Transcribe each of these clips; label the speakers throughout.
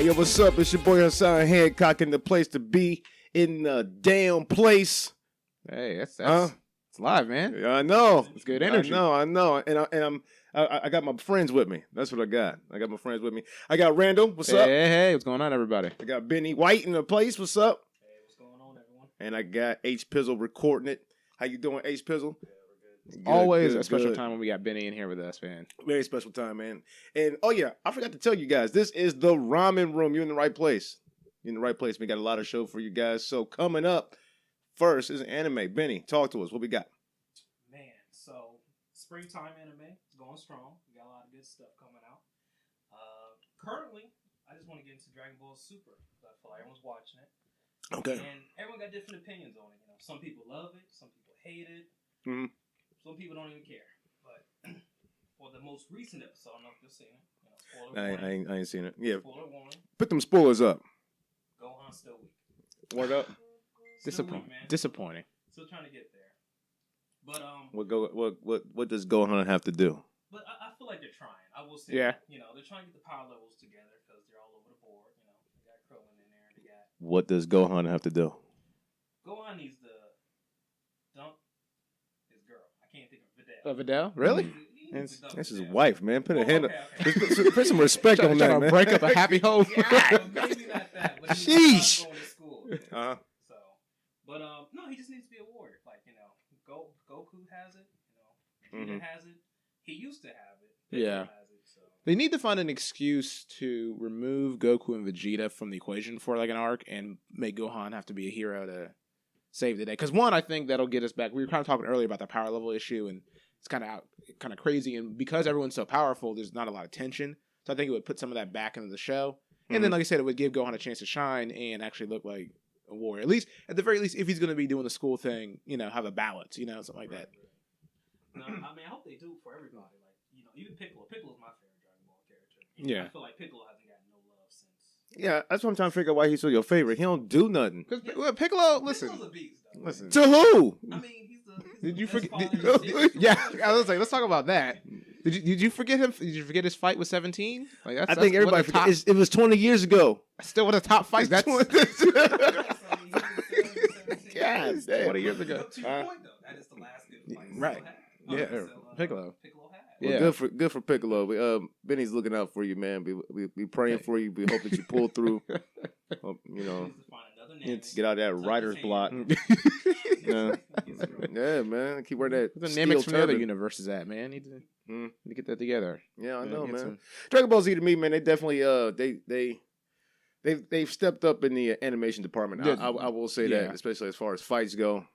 Speaker 1: Yo, what's up? It's your boy Hassan Hancock in the place to be in the damn place.
Speaker 2: Hey, that's it's live, man.
Speaker 1: Yeah, I know.
Speaker 2: It's good energy.
Speaker 1: I know. And I got my friends with me. That's what I got. I got my friends with me. I got Randall. What's up?
Speaker 2: Hey, what's going on, everybody?
Speaker 1: I got Benny White in the place. What's up?
Speaker 3: Hey, what's going on, everyone?
Speaker 1: And I got H Pizzle recording it. How you doing, H Pizzle?
Speaker 3: Yeah, we're good.
Speaker 2: Always a special time when we got Benny in here with us, man.
Speaker 1: Very special time, man. And oh yeah, I forgot to tell you guys, this is the Ramen Room. You're in the right place. You're in the right place. We got a lot of show for you guys. So coming up first is anime. Benny, talk to us. What we got?
Speaker 3: Man, so springtime anime is going strong. We got a lot of good stuff coming out. Currently, I just want to get into Dragonball Super. I feel like everyone's watching it.
Speaker 1: Okay.
Speaker 3: And everyone got different opinions on it. You know, some people love it, some people hate it.
Speaker 1: Mm-hmm.
Speaker 3: Some people don't even care. But for the most recent episode, I don't know if you've seen it. You know, spoiler warning.
Speaker 1: I ain't seen it. Yeah.
Speaker 3: Spoiler warning.
Speaker 1: Put them spoilers up.
Speaker 3: Gohan's still weak.
Speaker 1: Word up.
Speaker 3: Still weak, man.
Speaker 2: Disappointing.
Speaker 3: Still trying to get there. But
Speaker 1: What does Gohan have to do?
Speaker 3: But I feel like they're trying. I will say,
Speaker 2: Yeah.
Speaker 3: You know, they're trying to get the power levels together because they're all over the board. You know, they got Krillin in there. They got
Speaker 1: What does Gohan have to do?
Speaker 3: Gohan needs to dump his girl. I can't think of Videl.
Speaker 2: Videl? Really?
Speaker 3: He needs to dump
Speaker 1: That's his
Speaker 3: Videl.
Speaker 1: wife, man. Put a
Speaker 3: Oh,
Speaker 1: hand.
Speaker 3: okay.
Speaker 1: Put some respect on that,
Speaker 2: Trying to
Speaker 1: man.
Speaker 2: break up a happy home.
Speaker 3: Yeah, maybe not that. But he needs to
Speaker 1: Sheesh.
Speaker 3: stop going to school.
Speaker 1: Uh-huh.
Speaker 3: So, but no, he just needs to be a warrior. Like, you know, Goku has it. You know, Vegeta has it. He used to have it.
Speaker 2: Yeah.
Speaker 3: Piccolo has it, so.
Speaker 2: They need to find an excuse to remove Goku and Vegeta from the equation for like an arc and make Gohan have to be a hero to save the day. Because one, I think that'll get us back. We were kind of talking earlier about the power level issue, and it's kind of crazy. And because everyone's so powerful, there's not a lot of tension. So I think it would put some of that back into the show. And then, like I said, it would give Gohan a chance to shine and actually look like a warrior. At least, at the very least, if he's going to be doing the school thing, you know, have a balance, you know, something like that.
Speaker 3: No, I mean, I hope they do for everybody. Like, you know, even Piccolo. Piccolo's my favorite Dragon Ball character.
Speaker 2: Yeah.
Speaker 3: I feel like Piccolo hasn't gotten no love since.
Speaker 1: Yeah, that's what I'm trying to figure out why he's still your favorite. He don't do nothing.
Speaker 2: Because Piccolo, listen.
Speaker 3: Piccolo's a beast, though.
Speaker 2: Listen.
Speaker 1: To who?
Speaker 3: I mean, he's the
Speaker 2: Did you
Speaker 3: best
Speaker 2: forget?
Speaker 3: father
Speaker 2: Yeah, I was like, let's talk about that. Did you forget him? Did you forget his fight with 17? Like
Speaker 1: I think everybody forget. It was 20 years ago.
Speaker 2: Still one of the top fights. That's
Speaker 1: God damn.
Speaker 2: 20 years ago.
Speaker 3: To your point, though, that is the last good fight.
Speaker 2: Right.
Speaker 3: Piccolo had.
Speaker 2: Yeah,
Speaker 3: So,
Speaker 2: Piccolo.
Speaker 3: Piccolo had.
Speaker 1: Well,
Speaker 2: Yeah.
Speaker 1: good for Piccolo. Benny's looking out for you, man. Be praying for you. We hope that you pull through. Hope, you know,
Speaker 3: Needs to find another name.
Speaker 1: get out of that
Speaker 3: Tuck
Speaker 1: writer's
Speaker 3: his
Speaker 1: block.
Speaker 3: hand.
Speaker 1: Yeah. Yeah, man. Keep wearing that.
Speaker 2: The
Speaker 1: steel
Speaker 2: dynamics from the other
Speaker 1: turban.
Speaker 2: universes at, man. Need to get that together.
Speaker 1: Yeah, I know,
Speaker 2: get
Speaker 1: man.
Speaker 2: some-
Speaker 1: Dragon Ball Z to me, man. They definitely they've stepped up in the animation department.
Speaker 2: Yeah.
Speaker 1: I will say
Speaker 2: Yeah.
Speaker 1: that, especially as far as fights go.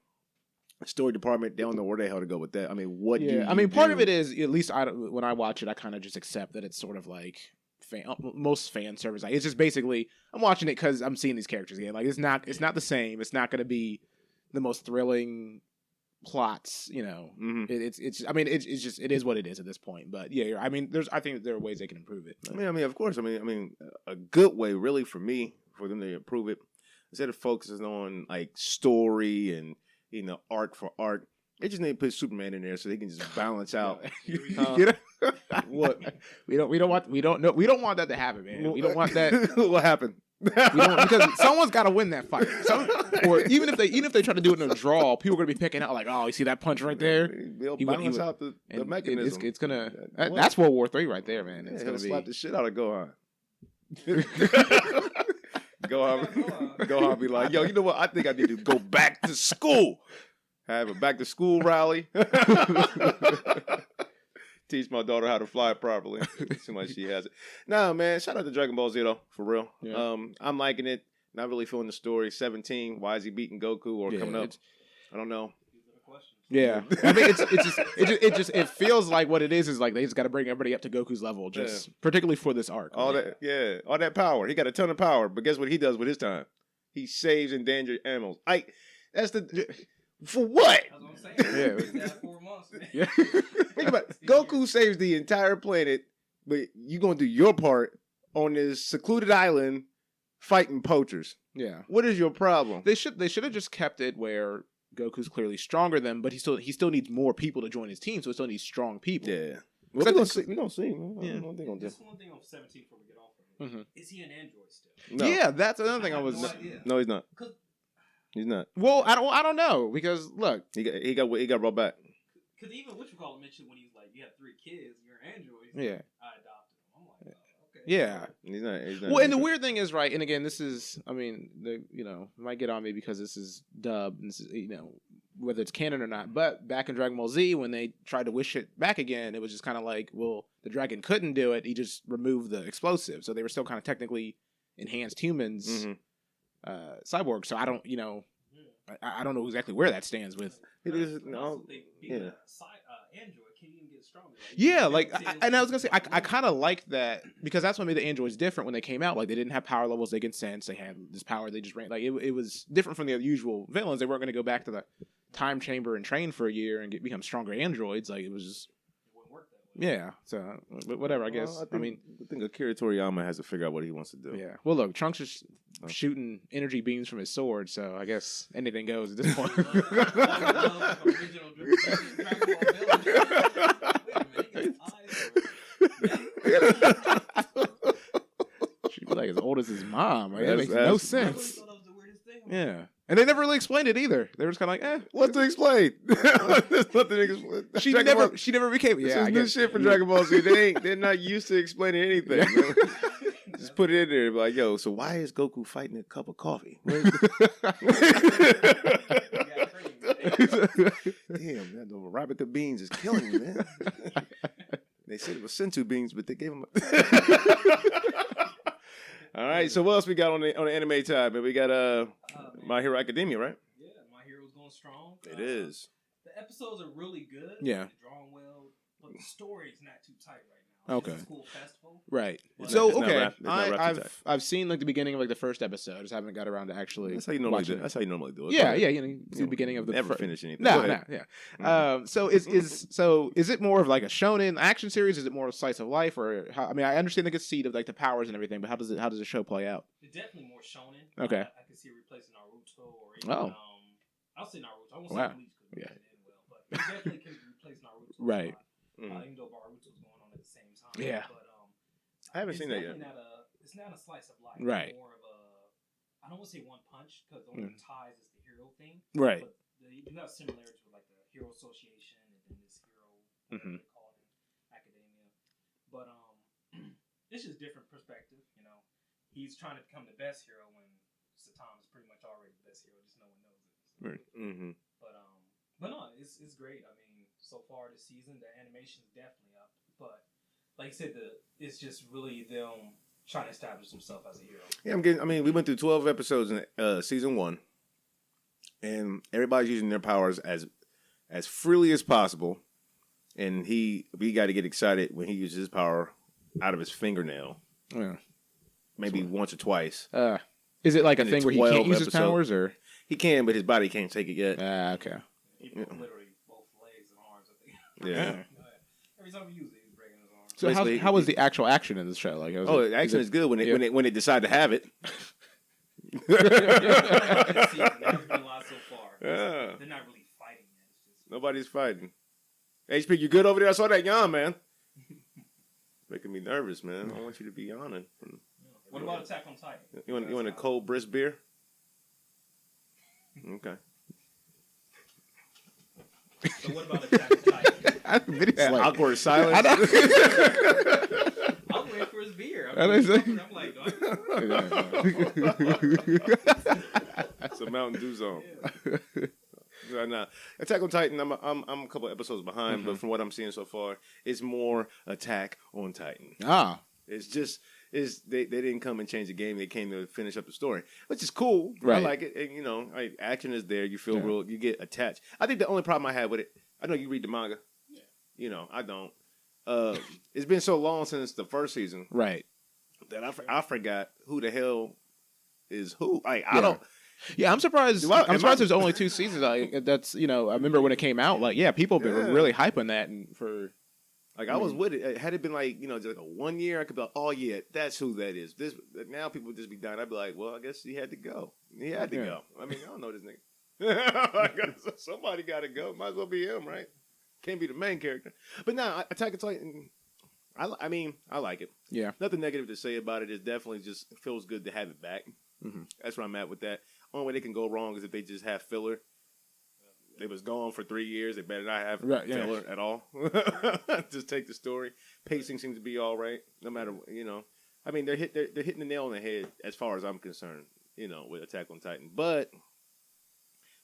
Speaker 1: Story department, they don't know where the hell to go with that. I mean, what? do
Speaker 2: Yeah,
Speaker 1: you
Speaker 2: I mean, part of
Speaker 1: do?
Speaker 2: it is at least when I watch it, I kind of just accept that it's sort of like most fan service. Like it's just basically I'm watching it because I'm seeing these characters again. Like it's not the same. It's not going to be the most thrilling plots. You know,
Speaker 1: Mhm.
Speaker 2: it's. I mean, it's just it is what it is at this point. But yeah, I mean, I think there are ways they can improve it. But.
Speaker 1: I mean, of course. I mean, a good way, really, for them to improve it, instead of focusing on like story and art for art, they just need to put Superman in there so they can just balance out.
Speaker 2: You know?
Speaker 1: What?
Speaker 2: We don't want that to happen, man. We don't want that.
Speaker 1: What happened?
Speaker 2: Because someone's got to win that fight. Or even if they try to do it in a draw, people are gonna be picking out like, oh, you see that punch right there?
Speaker 1: They'll
Speaker 2: He would-
Speaker 1: balance out the
Speaker 2: And
Speaker 1: mechanism.
Speaker 2: It's gonna.
Speaker 1: What?
Speaker 2: That's World War III right there, man. It's
Speaker 1: He'll
Speaker 2: gonna
Speaker 1: slap
Speaker 2: be.
Speaker 1: the shit out of Gohan. Gohan be like, yo, you know what? I think I need to go back to school. Have a back to school rally. Teach my daughter how to fly properly. Seems like she has it. Nah, man. Shout out to Dragon Ball Z though, for real.
Speaker 2: Yeah.
Speaker 1: I'm liking it. Not really feeling the story. 17. Why is he beating Goku or coming up? I don't know.
Speaker 3: These are the questions.
Speaker 2: Yeah, I mean, it feels like what it is like they just got to bring everybody up to Goku's level, particularly for this arc.
Speaker 1: All that power. He got a ton of power, but guess what he does with his time? He saves endangered animals. For what?
Speaker 3: That's what I'm saying.
Speaker 2: Yeah.
Speaker 3: He's got 4 months, man.
Speaker 2: Yeah.
Speaker 1: Think about it. Goku saves the entire planet, but you gonna do your part on this secluded island fighting poachers.
Speaker 2: Yeah.
Speaker 1: What is your problem?
Speaker 2: They should have just kept it where Goku's clearly stronger than him, but he still needs more people to join his team, so he still needs strong people.
Speaker 1: Yeah. Well, we're gonna see. We're gonna see.
Speaker 2: Yeah.
Speaker 1: What they gonna do.
Speaker 3: Just one thing on 17 before we get off of it.
Speaker 2: Mhm.
Speaker 3: Is he an android still?
Speaker 1: No.
Speaker 2: Yeah, that's another thing
Speaker 3: I
Speaker 2: I
Speaker 3: have
Speaker 2: was.
Speaker 3: no idea.
Speaker 1: No, he's not.
Speaker 3: 'Cause-
Speaker 1: He's not.
Speaker 2: Well, I don't know because look,
Speaker 1: He got brought back.
Speaker 3: Because even what you call it mentioned when he's like, you have 3 kids, you're an android.
Speaker 2: Yeah.
Speaker 3: I adopted him. I'm like, oh, okay.
Speaker 2: yeah.
Speaker 1: He's not. He's not.
Speaker 2: Well, and the weird thing is, right, and again, this is, I mean, might get on me because this is dub, and this is, whether it's canon or not, but back in Dragon Ball Z, when they tried to wish it back again, it was just kind of like, well, the dragon couldn't do it, he just removed the explosive, so they were still kind of technically enhanced humans, cyborgs, so I don't, I don't know exactly where that stands with.
Speaker 1: It is.
Speaker 3: But
Speaker 1: No.
Speaker 3: also they being
Speaker 1: Yeah.
Speaker 3: android can't even get stronger.
Speaker 2: Yeah, like, and I was gonna say, I kind of like that because that's what made the androids different when they came out. Like, they didn't have power levels they could sense. They had this power. They just ran. Like, it was different from the usual villains. They weren't going to go back to the time chamber and train for a year and become stronger androids. Like, it was just.
Speaker 3: It wouldn't work that way.
Speaker 2: Yeah. So, but whatever. I guess.
Speaker 1: Well,
Speaker 2: I mean,
Speaker 1: I think Akira Toriyama has to figure out what he wants to do.
Speaker 2: yeah. Well, look, Trunks is shooting energy beams from his sword, so I guess anything goes at this point. She'd be like as old as his mom. Like, that makes no sense. Yeah. And they never really explained it either. They were just kind of like,
Speaker 1: What's to explain? There's nothing to explain.
Speaker 2: She never became.
Speaker 1: This
Speaker 2: Yeah,
Speaker 1: is
Speaker 2: I
Speaker 1: new
Speaker 2: guess.
Speaker 1: shit for Dragon Ball Z. They're not used to explaining anything. Man. Just put it in there. Be like, yo, so why is Goku fighting a cup of coffee? Damn, that the Arabica beans is killing me, man. They said it was Sentu beans, but they gave him. All right, so what else we got on the anime tab? We got My Hero Academia, right?
Speaker 3: Yeah, My Hero's going strong.
Speaker 1: It is.
Speaker 3: The episodes are really good.
Speaker 2: Yeah.
Speaker 3: They're drawn well, but the story's not too tight right now.
Speaker 2: Okay.
Speaker 3: It's a cool festival.
Speaker 2: Right.
Speaker 3: It's
Speaker 2: So
Speaker 1: not
Speaker 2: okay,
Speaker 1: wrapped- it's not wrapped too tight.
Speaker 2: I've seen like the beginning of like the first episode. I just haven't got around to actually.
Speaker 1: That's how you normally do
Speaker 2: watching
Speaker 1: it. That's how you normally do it.
Speaker 2: Yeah,
Speaker 1: Go
Speaker 2: yeah,
Speaker 1: ahead.
Speaker 2: you see the beginning of the
Speaker 1: Never finish anything.
Speaker 2: No,
Speaker 1: Go
Speaker 2: no,
Speaker 1: ahead.
Speaker 2: yeah. So is it more of like a shonen action series? Is it more a slice of life, or how, I mean, I understand the conceit of like the powers and everything, but how does the show play out?
Speaker 3: It's definitely more shonen.
Speaker 2: Okay.
Speaker 3: I can see it replacing Naruto or even,
Speaker 2: Oh.
Speaker 3: I'll say Naruto. I won't
Speaker 2: Wow.
Speaker 3: say Bleach because
Speaker 2: Yeah.
Speaker 3: it didn't end well, but it definitely can replace Naruto.
Speaker 2: Right.
Speaker 3: Even though Naruto's going on at the same time.
Speaker 2: Yeah.
Speaker 3: But
Speaker 1: I haven't seen that yet.
Speaker 3: It's not a slice of life.
Speaker 2: Right.
Speaker 3: It's more of a. I don't want to say one punch because the only ties is the hero thing.
Speaker 2: Right.
Speaker 3: But you do have similarities with like the Hero Association and then this hero.
Speaker 2: Mhm.
Speaker 3: They call it in academia. But it's just different perspective. He's trying to become the best hero when Satan is pretty much already the best hero. Just no one knows it.
Speaker 2: Right.
Speaker 1: Mm-hmm.
Speaker 3: But no, it's great. I mean, so far this season, the animation's definitely up. But like I said, it's just really them trying to establish themselves as a hero.
Speaker 1: Yeah, we went through 12 episodes in season 1, and everybody's using their powers as freely as possible. And we got to get excited when he uses his power out of his fingernail,
Speaker 2: Yeah.
Speaker 1: maybe once or twice.
Speaker 2: Is it like a
Speaker 1: In
Speaker 2: thing where he
Speaker 1: 12
Speaker 2: can't use his
Speaker 1: episodes.
Speaker 2: powers, or?
Speaker 1: He can, but his body can't take it yet.
Speaker 2: Okay.
Speaker 3: He broke literally both legs and arms, I think.
Speaker 1: Yeah.
Speaker 3: Every time he used it, he was breaking his arms.
Speaker 2: So
Speaker 1: Basically,
Speaker 2: how was the actual action in this show? Like,
Speaker 1: The action is good when they decide to have it.
Speaker 3: There's been a lot so far.
Speaker 1: Yeah.
Speaker 3: They're not really fighting yet. It's just
Speaker 1: Nobody's fighting. HP, you good over there? I saw that yawn, man. Making me nervous, man. I want you to be yawning.
Speaker 3: What about Attack on Titan?
Speaker 1: You want a cold brisk beer? Okay.
Speaker 3: So what about Attack on Titan?
Speaker 1: Yeah, awkward silence.
Speaker 2: I know.
Speaker 3: I'm waiting for his beer.
Speaker 2: I know.
Speaker 3: I'm like,
Speaker 1: It's a Mountain Dew zone. Yeah, nah. Attack on Titan. I'm a couple episodes behind, but from what I'm seeing so far, it's more Attack on Titan. It's just they didn't come and change the game. They came to finish up the story, which is cool.
Speaker 2: Right.
Speaker 1: I like it. And, action is there. You feel real. You get attached. I think the only problem I have with it, I know you read the manga. Yeah. I don't. It's been so long since the first season,
Speaker 2: Right.
Speaker 1: that I forgot who the hell is who. I don't.
Speaker 2: Yeah, I'm surprised.
Speaker 1: Am I-
Speaker 2: I'm surprised there's only 2 seasons. That's I remember when it came out. Like, people were really hyping that, and for
Speaker 1: Like I was with it. Had it been like just 1 year, I could be like, oh yeah, that's who that is. This now people would just be dying. I'd be like, well, I guess he had to go. He had to go. I mean, I don't know this nigga. Somebody got to go. Might as well be him, right? Can't be the main character. But now, Attack on Titan. I mean, I like it.
Speaker 2: Yeah.
Speaker 1: Nothing negative to say about it. It definitely just feels good to have it back. Mm-hmm. That's where I'm at with that. Only way they can go wrong is if they just have filler. They was gone for 3 years. They better not have filler at all. Just take the story. Pacing seems to be all right, no matter I mean, they're hitting the nail on the head as far as I'm concerned. With Attack on Titan, but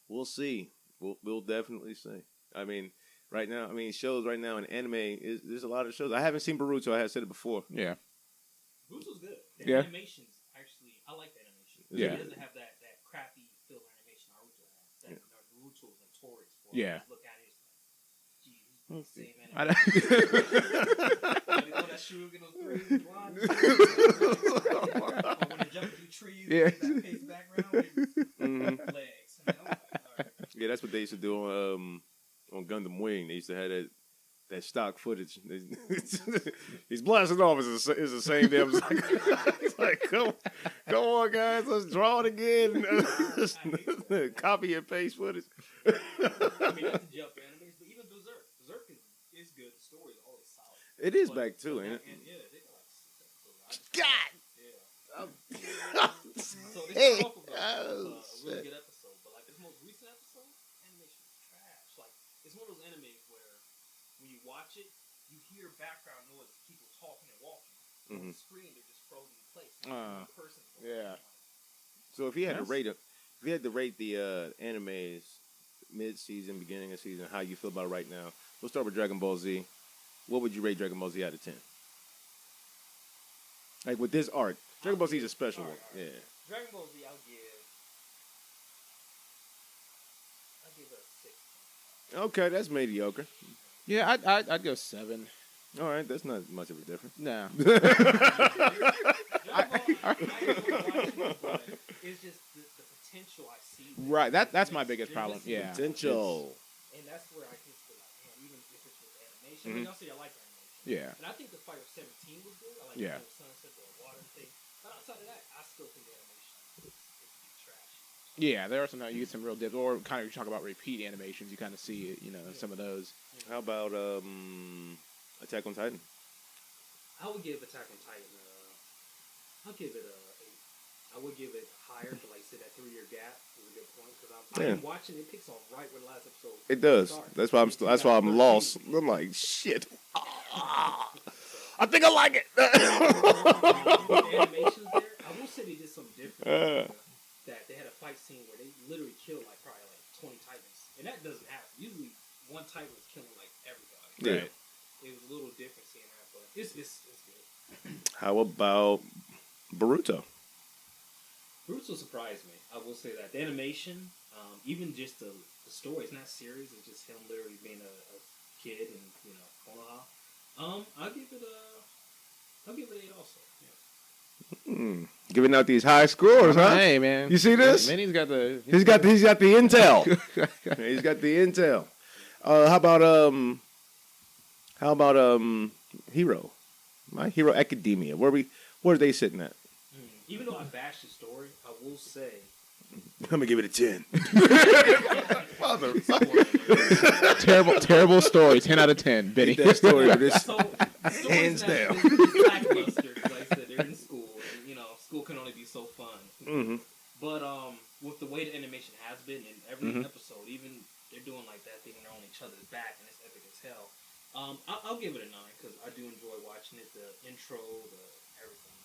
Speaker 1: we'll see. We'll definitely see. I mean, right now, shows right now in anime there's a lot of shows. I haven't seen Boruto. I have said it before.
Speaker 2: Yeah.
Speaker 3: Boruto's good. The animation's actually, I like the animation.
Speaker 2: Yeah.
Speaker 3: It doesn't have that crappy filler animation Naruto has. Naruto is notorious for.
Speaker 2: Yeah.
Speaker 3: Look at it, it's like, geez, same animation. That shoe get those crazy lines. When they jump through trees, that pace background, legs. All right.
Speaker 1: Yeah, that's what they used to do on Gundam Wing. They used to have that stock footage. He's blasting off. It's the same damn. It's like, come on, guys, let's draw it again. Copy and paste footage.
Speaker 3: I mean, that's the jump animes, but even Berserk is good. The story is always solid.
Speaker 1: It is back too, ain't it?
Speaker 3: And yeah, they got like 6 episodes.
Speaker 1: God.
Speaker 3: Yeah. So they start off with a really good episode, but like this most recent episode, animation is trash. Like it's one of those animes where when you watch it, you hear background noise of people talking and walking. On the screen, they're just frozen in place. One person.
Speaker 2: Yeah.
Speaker 1: So if you had to rate the animes mid-season, beginning of season, how you feel about it right now? We'll start with Dragon Ball Z. What would you rate Dragon Ball Z out of 10? Like with this arc, Dragon Ball Z is a special one. Yeah.
Speaker 3: Dragon Ball Z, I'll give it a 6.
Speaker 1: Okay, that's mediocre.
Speaker 2: Yeah, I'd go 7.
Speaker 1: All right, that's not much of a difference.
Speaker 2: No.
Speaker 3: It's just the potential I see.
Speaker 2: Right, that's my biggest problem. Yeah.
Speaker 1: Potential.
Speaker 3: And that's where I just feel like, man, even if it's with animation, I mean, I'll say I like animation.
Speaker 2: Yeah.
Speaker 3: And I think the Fire 17 was good. I like the sunset, the water thing. But outside of that, I still think the animation is trash.
Speaker 2: Yeah, there are some you get some real dips, or kind of you talk about repeat animations. You kind of see it, some of those.
Speaker 1: How about Attack on Titan?
Speaker 3: I would give Attack on Titan. I'll give it a 8. I would give it higher, but like I said, that 3-year gap is a good point because I'm watching it picks off right where the last episode.
Speaker 1: It does. That's why I'm lost. I'm like shit. I think I like it.
Speaker 3: The animations there, I will say they did something different. That they had a fight scene where they literally killed probably 20 Titans, and that doesn't happen. Usually, one Titan was killing everybody.
Speaker 1: Yeah.
Speaker 2: Right.
Speaker 3: It was a little different seeing that, but it's good.
Speaker 1: How about Boruto?
Speaker 3: Boruto surprised me. I will say that the animation, even just the story, it's not serious. It's just him literally being a kid and Konoha. I'll give it 8 also. Yeah.
Speaker 1: Giving out these high scores, huh?
Speaker 2: Hey man,
Speaker 1: you see this?
Speaker 2: He's got the
Speaker 1: intel. He's got the intel. How about Hero? My Hero Academia. Where are they sitting at?
Speaker 3: Even though I bashed the story, I will say
Speaker 1: I'm gonna give it a 10. Father.
Speaker 2: terrible story. 10 out of 10. Benny.
Speaker 1: That story, but it's
Speaker 3: so.
Speaker 1: hands down.
Speaker 3: It's lackluster. Like I said, they're in school, and school can only be so fun.
Speaker 1: Mm-hmm.
Speaker 3: But with the way the animation has been in every episode, even they're doing like that thing when they're on each other's back, and it's epic as hell. I'll give it a 9 because I do enjoy watching it. The intro, everything.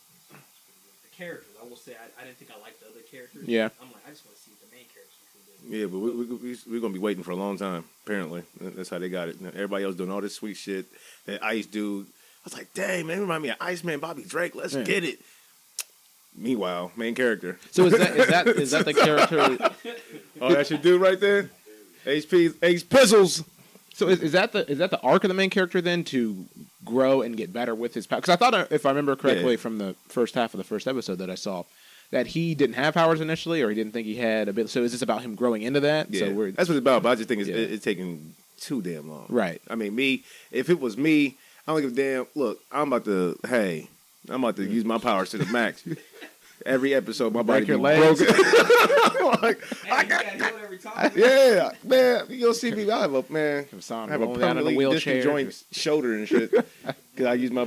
Speaker 3: The characters, I will say, I didn't think I liked the other characters.
Speaker 2: Yeah.
Speaker 3: I'm like, I just want to see what the main characters can do.
Speaker 1: Yeah, but we're going to be waiting for a long time, apparently. That's how they got it. Everybody else doing all this sweet shit. That Ice dude, I was like, dang, man, remind me of Iceman, Bobby Drake. Let's get it. Meanwhile, main character.
Speaker 2: So is that the character?
Speaker 1: Oh, that's your dude right there? Ace Pizzles.
Speaker 2: So is that the arc of the main character then to grow and get better with his power? Because I thought, if I remember correctly, from the first half of the first episode that I saw, that he didn't have powers initially, or he didn't think he had a bit. So is this about him growing into that?
Speaker 1: Yeah,
Speaker 2: so
Speaker 1: that's what it's about. But I just think it's taking too damn long.
Speaker 2: Right.
Speaker 1: I mean, if it was me, I don't give a damn. Look, I'm about to use my powers to the max. Every episode, my body
Speaker 2: Break your
Speaker 1: be
Speaker 2: legs.
Speaker 1: broken. Like,
Speaker 3: Hey, you gotta do it every time.
Speaker 1: yeah, man. You'll see me. I have a
Speaker 2: Rolling down in a
Speaker 1: permanently
Speaker 2: wheelchair.
Speaker 1: disconjoined shoulder and shit. Cause I use my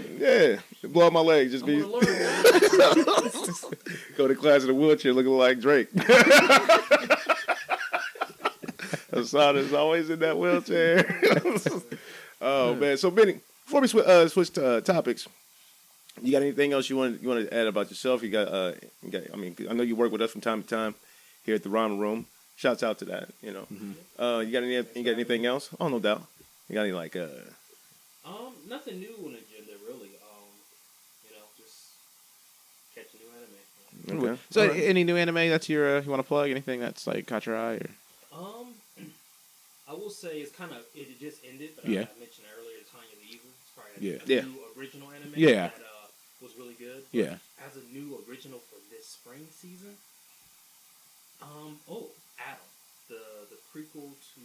Speaker 1: blow out my legs. Just be
Speaker 3: I'm gonna learn.
Speaker 1: go to class in a wheelchair looking like Drake. Hassan is always in that wheelchair. Oh man. So Benny, before we switch to topics, you got anything else you want to add about yourself? You got I know you work with us from time to time here at the Ramen Room. Shouts out to that. You know. You got anything else? Oh, no doubt. You got any like
Speaker 3: nothing new on the agenda really. Just catch a new anime.
Speaker 1: Okay.
Speaker 2: So,
Speaker 1: All right.
Speaker 2: any new anime that's you want to plug? Anything that's like caught your eye? Or?
Speaker 3: I will say it just ended, but
Speaker 2: Yeah.
Speaker 3: I mentioned earlier Tanya the Eagle. It's probably
Speaker 2: Yeah.
Speaker 3: a new original anime
Speaker 2: Yeah.
Speaker 3: that was really good. But
Speaker 2: Yeah.
Speaker 3: as a new original for this spring season, Adam, the prequel to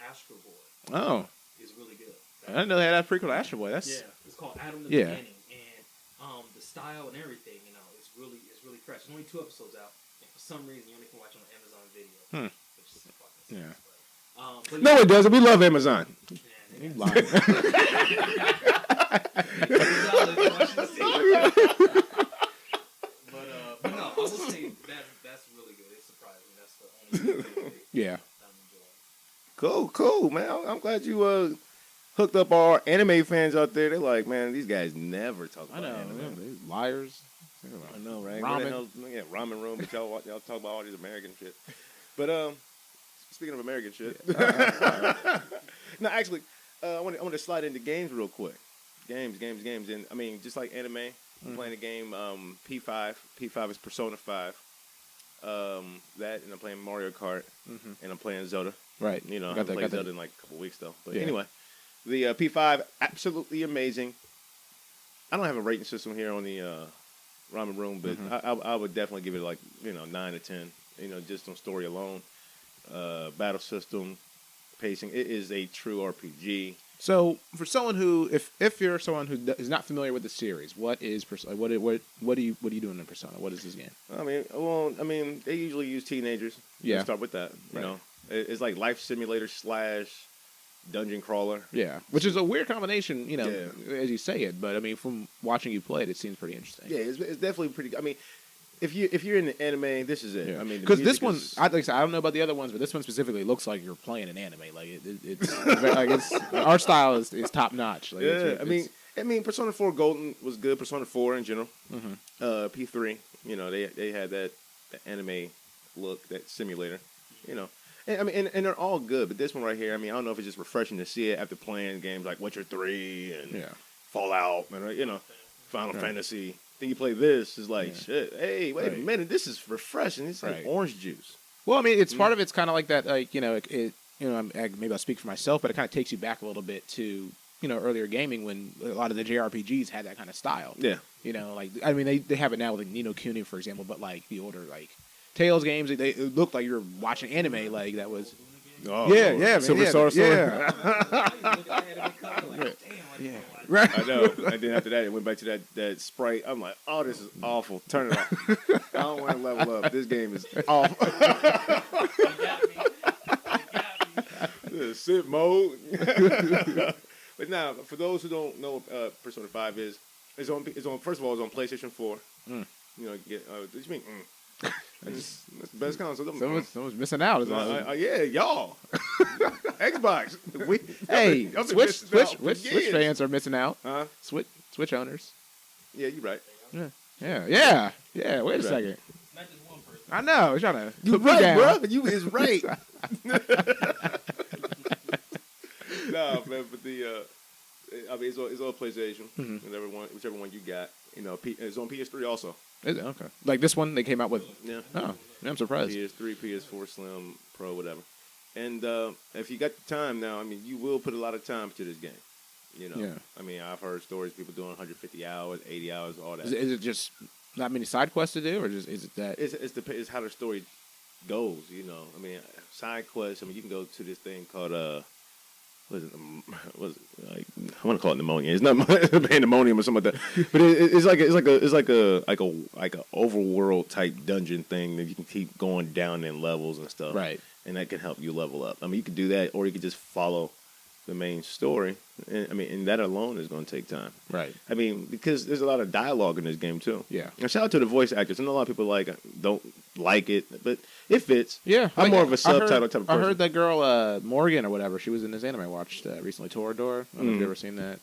Speaker 3: Astro Boy
Speaker 2: Oh,
Speaker 3: is really good.
Speaker 2: I didn't know they had that prequel to Astro Boy. That's
Speaker 3: It's called Adam the
Speaker 2: Yeah.
Speaker 3: Beginning, and the style and everything, it's really fresh. There's only 2 episodes out, and for some reason you only can watch it on Amazon Video, which is fucking
Speaker 2: Yeah.
Speaker 3: sucks, but
Speaker 1: No, it doesn't. We love Amazon.
Speaker 2: You lying.
Speaker 3: But no, I will say that's really good. It's surprising. That's the only thing
Speaker 2: Yeah.
Speaker 3: I'm enjoying.
Speaker 1: Cool, man. I'm glad you hooked up our anime fans out there. They're like, man, these guys never talk
Speaker 2: I
Speaker 1: about
Speaker 2: know.
Speaker 1: anime.
Speaker 2: These liars.
Speaker 1: I know, right?
Speaker 2: Ramen.
Speaker 1: What the hell? Yeah, ramen room. But y'all talk about all these American shit. But speaking of American shit, no, actually, I want to slide into games real quick. Games, and I mean, just like anime, I'm playing a game P5. P5 is Persona 5. That, and I'm playing Mario Kart, and I'm playing Zelda.
Speaker 2: Right.
Speaker 1: You know, I
Speaker 2: Got
Speaker 1: haven't
Speaker 2: that-
Speaker 1: played
Speaker 2: got that.
Speaker 1: Zelda in like a couple weeks though. But
Speaker 2: Yeah.
Speaker 1: anyway, the P5 absolutely amazing. I don't have a rating system here on the Ramen Room, but I would definitely give it like 9 to 10. Just on story alone, battle system, pacing. It is a true RPG.
Speaker 2: So, for someone who, if you're someone who is not familiar with the series, what is Persona? What are you doing in Persona? What is this game?
Speaker 1: I mean, they usually use teenagers.
Speaker 2: Yeah.
Speaker 1: Let's start with that. You
Speaker 2: Right.
Speaker 1: know, it's like life simulator / dungeon crawler.
Speaker 2: Yeah, which is a weird combination,
Speaker 1: Yeah.
Speaker 2: as you say it. But I mean, from watching you play it seems pretty interesting.
Speaker 1: Yeah, it's definitely pretty good. I mean, if you're in the anime, this is it.
Speaker 2: Yeah.
Speaker 1: I mean,
Speaker 2: Because this one, like I said, I don't know about the other ones, but this one specifically looks like you're playing an anime. Like it's our style is top notch. Like,
Speaker 1: yeah, I mean, Persona 4 Golden was good. Persona 4 in general. P3, they had that anime look, that simulator. And they're all good. But this one right here, I don't know if it's just refreshing to see it after playing games like Witcher 3 and Fallout, and Final Fantasy. Then you play this, it's like shit. Hey, wait a minute, this is refreshing. It's like orange juice.
Speaker 2: Well, I mean, it's part of it's kind of like that. Like maybe I'll speak for myself, but it kind of takes you back a little bit to earlier gaming when a lot of the JRPGs had that kind of style.
Speaker 1: Yeah.
Speaker 2: They have it now with like Ni no Kuni, for example, but like the older like Tales games, it looked like you were watching anime. Like that was.
Speaker 1: Oh,
Speaker 2: Yeah,
Speaker 1: Silver
Speaker 2: man,
Speaker 1: Sorcerer.
Speaker 2: Yeah. Right.
Speaker 1: I know. And then after that, it went back to that Sprite. I'm like, oh, this is awful. Turn it off. I don't want to level up. This game is awful. Sit mode. But now, for those who don't know what Persona 5 is, it's on. First of all, it's on PlayStation 4. What do you mean? That's the best console.
Speaker 2: Someone's missing out.
Speaker 1: Yeah, y'all. Xbox.
Speaker 2: Hey,
Speaker 1: I've been
Speaker 2: Switch
Speaker 1: missing out for years.
Speaker 2: fans are missing out.
Speaker 1: Huh?
Speaker 2: Switch owners.
Speaker 1: Yeah, you're right.
Speaker 2: Yeah. Wait a second.
Speaker 3: Not just one person.
Speaker 2: I know. You're trying to
Speaker 1: You
Speaker 2: put me
Speaker 1: right,
Speaker 2: down.
Speaker 1: bro. You is right. Nah, man, but it's on PlayStation. Whichever one you got. It's on PS3 also.
Speaker 2: Is it? Okay. Like this one, they came out with.
Speaker 1: Yeah.
Speaker 2: Oh, I'm surprised.
Speaker 1: PS3, PS4 Slim, Pro, whatever. And if you got the time now, you will put a lot of time to this game.
Speaker 2: Yeah.
Speaker 1: I've heard stories people doing 150 hours, 80 hours, all that.
Speaker 2: Is it just not many side quests to do, or is it that?
Speaker 1: It's how the story goes. Side quests. You can go to this thing called was it like, I want to call it pneumonia. It's not pandemonium or something like that. But it's like a overworld type dungeon thing that you can keep going down in levels and stuff.
Speaker 2: Right.
Speaker 1: And that can help you level up. I mean, you could do that, or you could just follow the main story. And that alone is going to take time.
Speaker 2: Right.
Speaker 1: I mean, because there's a lot of dialogue in this game too.
Speaker 2: Yeah.
Speaker 1: And shout out to the voice actors. I know a lot of people don't like it, but it fits.
Speaker 2: Yeah.
Speaker 1: I'm more of a subtitle type of person.
Speaker 2: I heard that girl Morgan or whatever. She was in this anime I watched recently, Toradora. I don't know if you've ever seen that.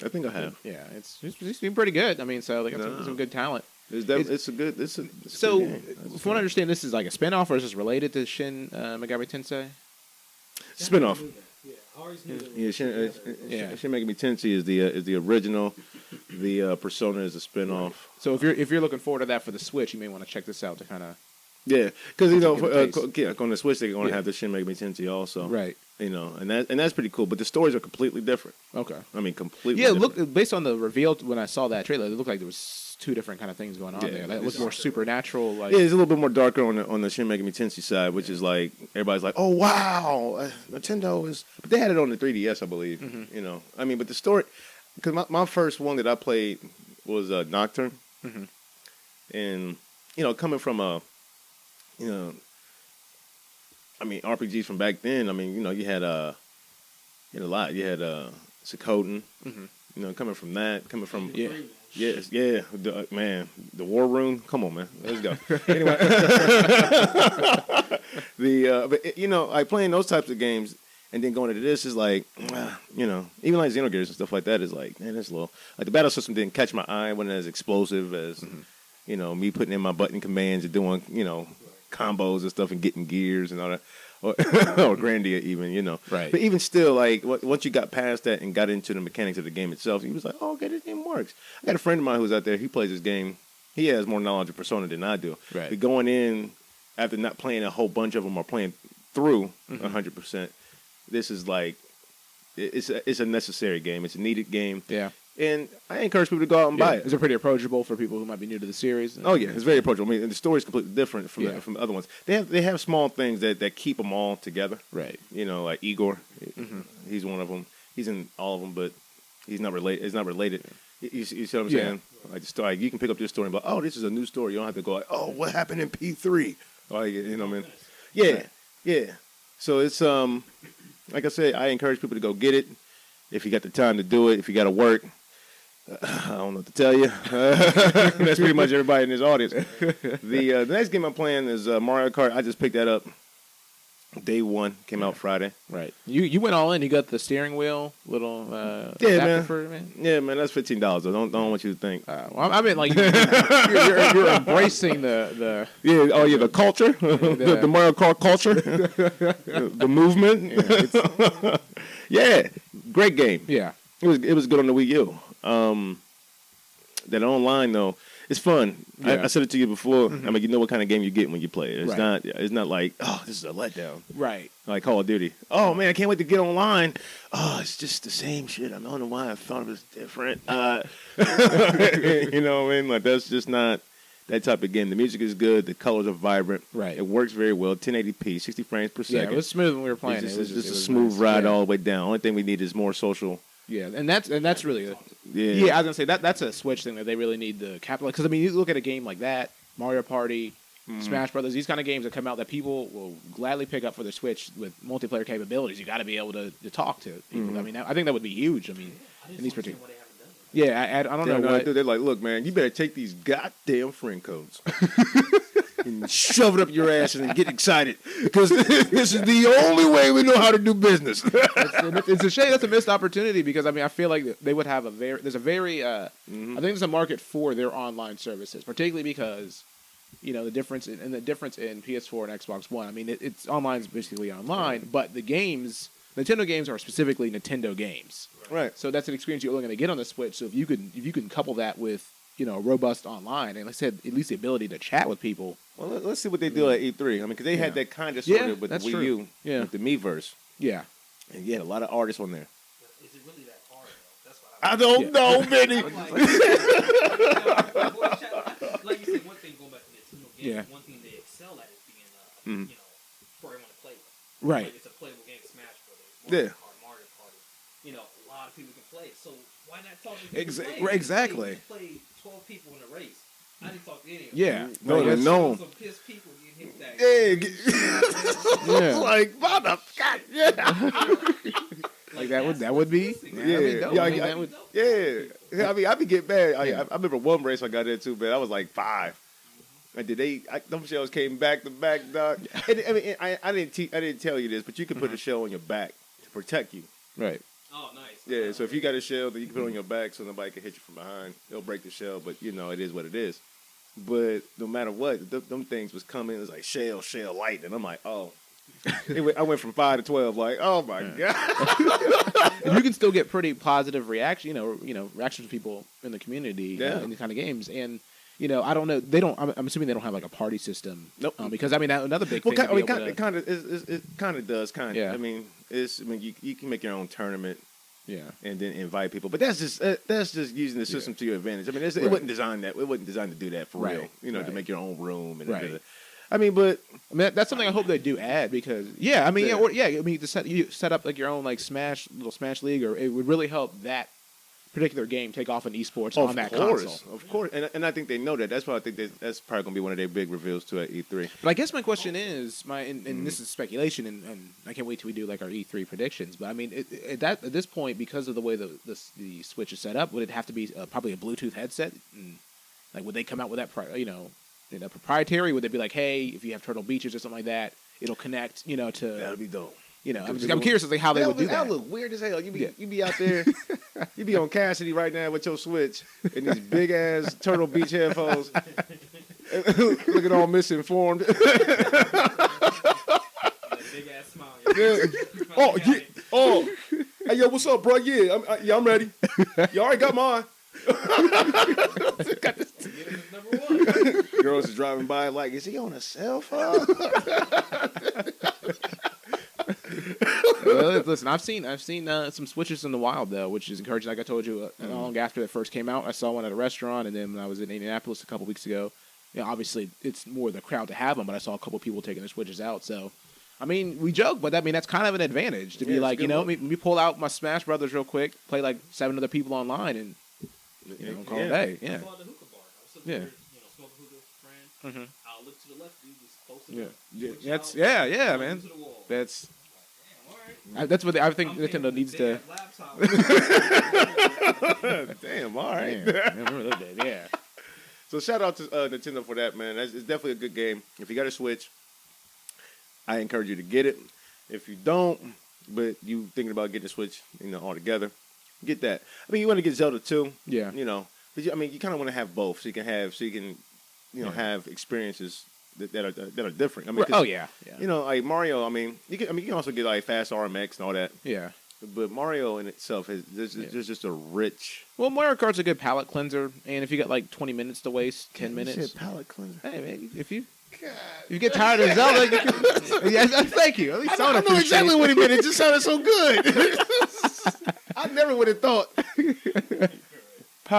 Speaker 1: I think I have.
Speaker 2: Yeah, it's been pretty good. I mean, so they got some good talent.
Speaker 1: It's a good game.
Speaker 2: From what I understand, this is like a spin-off, or is this related to Shin Megami Tensei?
Speaker 1: Spin-off.
Speaker 3: Yeah, I always knew that.
Speaker 1: Yeah, Shin Megami Tensei is the original. The Persona is a spin-off.
Speaker 2: So if you're looking forward to that for the Switch, you may want to check this out to kind of.
Speaker 1: Yeah, because on the Switch they're going to have the Shin Megami Tensei also.
Speaker 2: Right.
Speaker 1: And that's pretty cool. But the stories are completely different.
Speaker 2: Okay.
Speaker 1: I mean, completely.
Speaker 2: Yeah,
Speaker 1: different.
Speaker 2: look, based on the reveal when I saw that trailer, it looked like there was two different kind of things going on there. That looked more supernatural. Like,
Speaker 1: yeah, it's a little bit more darker on the Shin Megami Tensei side, which is like everybody's like, oh wow, Nintendo is. But they had it on the 3DS, I believe.
Speaker 2: Mm-hmm.
Speaker 1: I mean, but the story, because my first one that I played was Nocturne, and coming from I mean RPGs from back then. I mean, you had a lot. You had Suikoden. Coming from Yes, yeah, the War Room. Come on, man, let's go. Anyway, but like playing those types of games and then going into this is like, even like Xenogears and stuff like that is like, man, it's a little like the battle system didn't catch my eye, wasn't as explosive as me putting in my button commands and doing combos and stuff and getting gears and all that. Or Grandia even,
Speaker 2: Right.
Speaker 1: But even still, like, once you got past that and got into the mechanics of the game itself, he was like, oh, okay, this game works. I got a friend of mine who's out there. He plays this game. He has more knowledge of Persona than I do.
Speaker 2: Right.
Speaker 1: But going in, after not playing a whole bunch of them or playing through 100%, this is like, it's a necessary game. It's a needed game.
Speaker 2: Yeah.
Speaker 1: And I encourage people to go out and buy it.
Speaker 2: Is it pretty approachable for people who might be new to the series?
Speaker 1: Oh yeah, it's very approachable. I mean, the story's completely different from the other ones. They have small things that keep them all together.
Speaker 2: Right.
Speaker 1: Like Igor, he's one of them. He's in all of them, but he's not related. It's not related. You see what I'm saying? Like the story, you can pick up this story and be like, oh, this is a new story. You don't have to go like, oh, what happened in P3? Like, you know what I mean? Yeah, yeah. So it's like I said, I encourage people to go get it if you got the time to do it. If you got to work. I don't know what to tell you. That's pretty much everybody in this audience. The next game I'm playing is Mario Kart. I just picked that up. Day one came out Friday.
Speaker 2: Right. You went all in. You got the steering wheel little.
Speaker 1: Man.
Speaker 2: For it, man.
Speaker 1: Yeah, man. That's $15 though. Don't want you to think.
Speaker 2: Well, I mean, like you're embracing the.
Speaker 1: Yeah. Oh yeah. The culture. the Mario Kart culture. The movement. Yeah. Great game.
Speaker 2: Yeah.
Speaker 1: It was good on the Wii U. That online though, it's fun.
Speaker 2: Yeah.
Speaker 1: I said it to you before. I mean, you know what kind of game you get when you play it.
Speaker 2: Right.
Speaker 1: It's not like, oh, this is a letdown.
Speaker 2: Right.
Speaker 1: Like Call of Duty. Oh man, I can't wait to get online. Oh, it's just the same shit. I don't know why I thought it was different. You know what I mean? Like that's just not that type of game. The music is good. The colors are vibrant.
Speaker 2: Right.
Speaker 1: It works very well. 1080p, 60 frames per second.
Speaker 2: Yeah, it was smooth when we were playing.
Speaker 1: It's
Speaker 2: it was
Speaker 1: just a smooth
Speaker 2: nice.
Speaker 1: ride all the way down. Only thing we need is more social.
Speaker 2: Yeah, and that's really
Speaker 1: Yeah.
Speaker 2: I was gonna say that's a Switch thing that they really need to capitalize. Because I mean, you look at a game like that, Mario Party, Smash Brothers, these kind of games that come out that people will gladly pick up for their Switch with multiplayer capabilities. You got to be able to talk to people. I mean, I think that would be huge. I mean, in these particular. Yeah, I don't know what
Speaker 1: they're like. Look, man, you better take these goddamn friend codes and shove it up your ass and get excited because this is the only way we know how to do business.
Speaker 2: It's a shame. That's a missed opportunity because I mean I feel like they would have I think there's a market for their online services, particularly because the difference in PS4 and Xbox One. I mean it's online is basically online, but the games. Nintendo games are specifically Nintendo games,
Speaker 1: right?
Speaker 2: So that's an experience you're only going to get on the Switch. So if you can couple that with robust online and like I said, at least the ability to chat with people.
Speaker 1: Well, let's see what they do at E3. I mean, because they had that kind of started with the Wii U, with the Miiverse.
Speaker 2: Yeah,
Speaker 1: and you had a lot of artists on there.
Speaker 3: Is it really that hard though? That's what
Speaker 1: I don't know, Benny.
Speaker 3: Like you said, one thing going back to Nintendo games, one thing they excel at is being for everyone to play with.
Speaker 2: Right.
Speaker 3: Like it's a playable game, Smash Brothers,
Speaker 1: Yeah.
Speaker 3: Mario
Speaker 2: Exactly.
Speaker 3: You play 12 people in a race. I didn't talk to any of them.
Speaker 2: Yeah.
Speaker 1: No,
Speaker 2: Like,
Speaker 1: no.
Speaker 3: Some pissed people getting hit that.
Speaker 1: Yeah. Like, motherfucker. Yeah.
Speaker 2: Like that would be.
Speaker 1: Yeah. I mean, I be getting mad.
Speaker 2: Yeah.
Speaker 1: I remember one race I got into, man. I was like 5. And them shells came back to back, dog. And, I mean, I didn't tell you this, but you can put a shell on your back to protect you.
Speaker 2: Right.
Speaker 3: Oh, nice.
Speaker 1: Yeah, so if you got a shell, then you can put it on your back so nobody can hit you from behind. It'll break the shell, but it is what it is. But no matter what, them things was coming. It was like shell, light, and I'm like, oh. I went from 5 to 12, like, oh my god.
Speaker 2: And you can still get pretty positive reactions from people in the community in these kind of games. And I don't know. They don't. I'm assuming they don't have like a party system.
Speaker 1: Nope.
Speaker 2: Because I mean, another big thing.
Speaker 1: It kind of does.
Speaker 2: Yeah.
Speaker 1: I mean, you can make your own tournament.
Speaker 2: Yeah.
Speaker 1: And then invite people, but that's just using the system to your advantage. I mean, it wasn't designed that. It wasn't designed to do that for real. To make your own room and
Speaker 2: right.
Speaker 1: I mean,
Speaker 2: that's something I hope they do add because to set up like your own like little Smash League, or it would really help that particular game take off in esports on that console.
Speaker 1: Of course, and I think they know that. That's why I think that's probably going to be one of their big reveals too at E3.
Speaker 2: But I guess my question is, and this is speculation, and I can't wait till we do like our E3 predictions. But I mean, at this point, because of the way the Switch is set up, would it have to be probably a Bluetooth headset? And, like, would they come out with that, proprietary? Would they be like, hey, if you have Turtle Beaches or something like that, it'll connect, to...
Speaker 1: That'd be dope.
Speaker 2: I'm curious as to how they would do that.
Speaker 1: That look weird as hell. You be out there, you be on Cassidy right now with your Switch and these big ass Turtle Beach headphones, looking all misinformed.
Speaker 3: Big ass smile.
Speaker 1: Yeah. Hey, yo, what's up, bro? Yeah, I'm ready. You already got mine.
Speaker 3: Number 1.
Speaker 1: Girls is driving by like, is he on a cell phone?
Speaker 2: Well, listen, I've seen some Switches in the wild though, which is encouraging. Like I told you, not long after it first came out, I saw one at a restaurant, and then when I was in Indianapolis a couple weeks ago, obviously it's more the crowd to have them, but I saw a couple people taking their Switches out. So, I mean, we joke, but I mean that's kind of an advantage to be like, let me pull out my Smash Brothers real quick, play like 7 other people online, and call it a day. Yeah.
Speaker 3: I saw the hookah bar. I was sitting there, smoking hookah with a friend. I'll look to the left, dude, just posting.
Speaker 2: Yeah, man. That's. That's what I think Nintendo needs to.
Speaker 1: Damn, all right.
Speaker 2: Yeah.
Speaker 1: So shout out to Nintendo for that, man. It's definitely a good game. If you got a Switch, I encourage you to get it. If you don't, but you thinking about getting a Switch, altogether, get that. I mean, you want to get Zelda too.
Speaker 2: Yeah.
Speaker 1: But you kind of want to have both, so you can have experiences that are different. I mean, like Mario. I mean, you can also get like fast RMX and all that.
Speaker 2: Yeah.
Speaker 1: But Mario in itself there's just a rich.
Speaker 2: Well, Mario Kart's a good palate cleanser, and if you got like 20 minutes to waste, 10 minutes.
Speaker 1: You said palate cleanser.
Speaker 2: Hey man, if you get tired of Zelda, you can. Yeah, thank you. At least
Speaker 1: I know exactly what he meant. It just sounded so good. I never would have thought.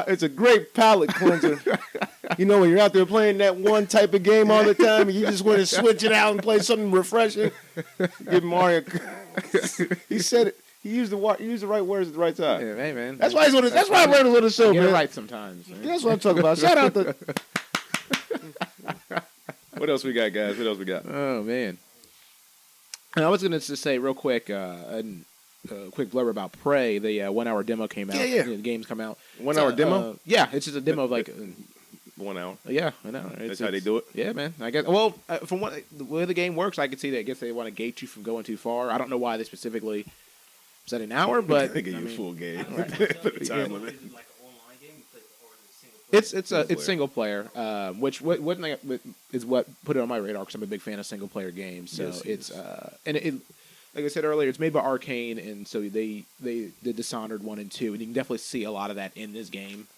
Speaker 1: It's a great palate cleanser. When you're out there playing that one type of game all the time, and you just want to switch it out and play something refreshing. Get Mario. He said it. He used the right words at the right time.
Speaker 2: Yeah, hey man.
Speaker 1: That's why I learned a little show, man.
Speaker 2: Get it right sometimes. Man.
Speaker 1: That's what I'm talking about. Shout out to. What else we got, guys? What else we got?
Speaker 2: Oh man. And I was going to just say real quick. A quick blurb about Prey. The 1-hour demo came out.
Speaker 1: Yeah.
Speaker 2: The game's come out.
Speaker 1: 1 hour demo?
Speaker 2: Yeah, it's just a demo of like
Speaker 1: 1 hour.
Speaker 2: Yeah, I know.
Speaker 1: That's how they do it.
Speaker 2: Yeah, man. I guess. Well, from the way the game works, I can see that. I guess they want to gate you from going too far. I don't know why they specifically said an hour, but
Speaker 1: they give you a full game. Put a time limit.
Speaker 2: It's single player, which is what put it on my radar because I'm a big fan of single player games. So it's and it. Like I said earlier, it's made by Arcane, and so they did Dishonored 1 and 2, and you can definitely see a lot of that in this game,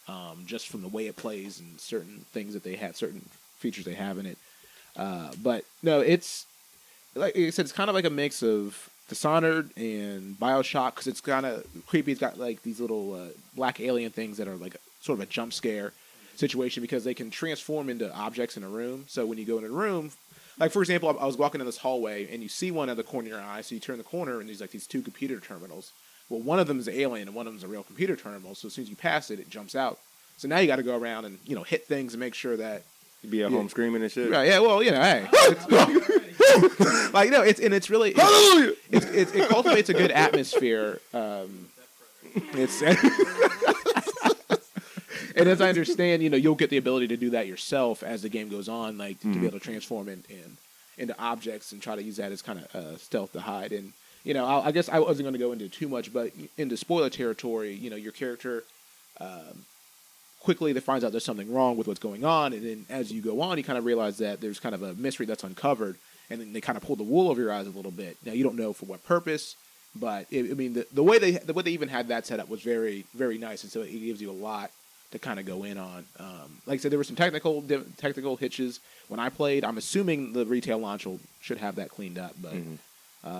Speaker 2: just from the way it plays and certain things that they have, certain features they have in it. But no, it's like I said, it's kind of like a mix of Dishonored and BioShock because it's kind of creepy. It's got like these little black alien things that are like sort of a jump scare situation because they can transform into objects in a room. So when you go in a room. Like, for example, I was walking in this hallway, and you see one at the corner of your eye, so you turn the corner, and there's, like, these 2 computer terminals. Well, one of them is alien and one of them is a real computer terminal. So as soon as you pass it, it jumps out. So now you got to go around and hit things and make sure that
Speaker 1: You be at home screaming and shit.
Speaker 2: Right? Yeah. Well, hey, it's really it cultivates a good atmosphere. It's and as I understand, you'll get the ability to do that yourself as the game goes on, like to be able to transform into objects and try to use that as kind of stealth to hide. And I guess I wasn't going to go into too much, but into spoiler territory, your character quickly finds out there's something wrong with what's going on, and then as you go on, you kind of realize that there's kind of a mystery that's uncovered, and then they kind of pull the wool over your eyes a little bit. Now you don't know for what purpose, but the way they even had that set up was very, very nice, and so it gives you a lot to kind of go in on. Like I said, there were some technical hitches when I played. I'm assuming the retail launch should have that cleaned up, but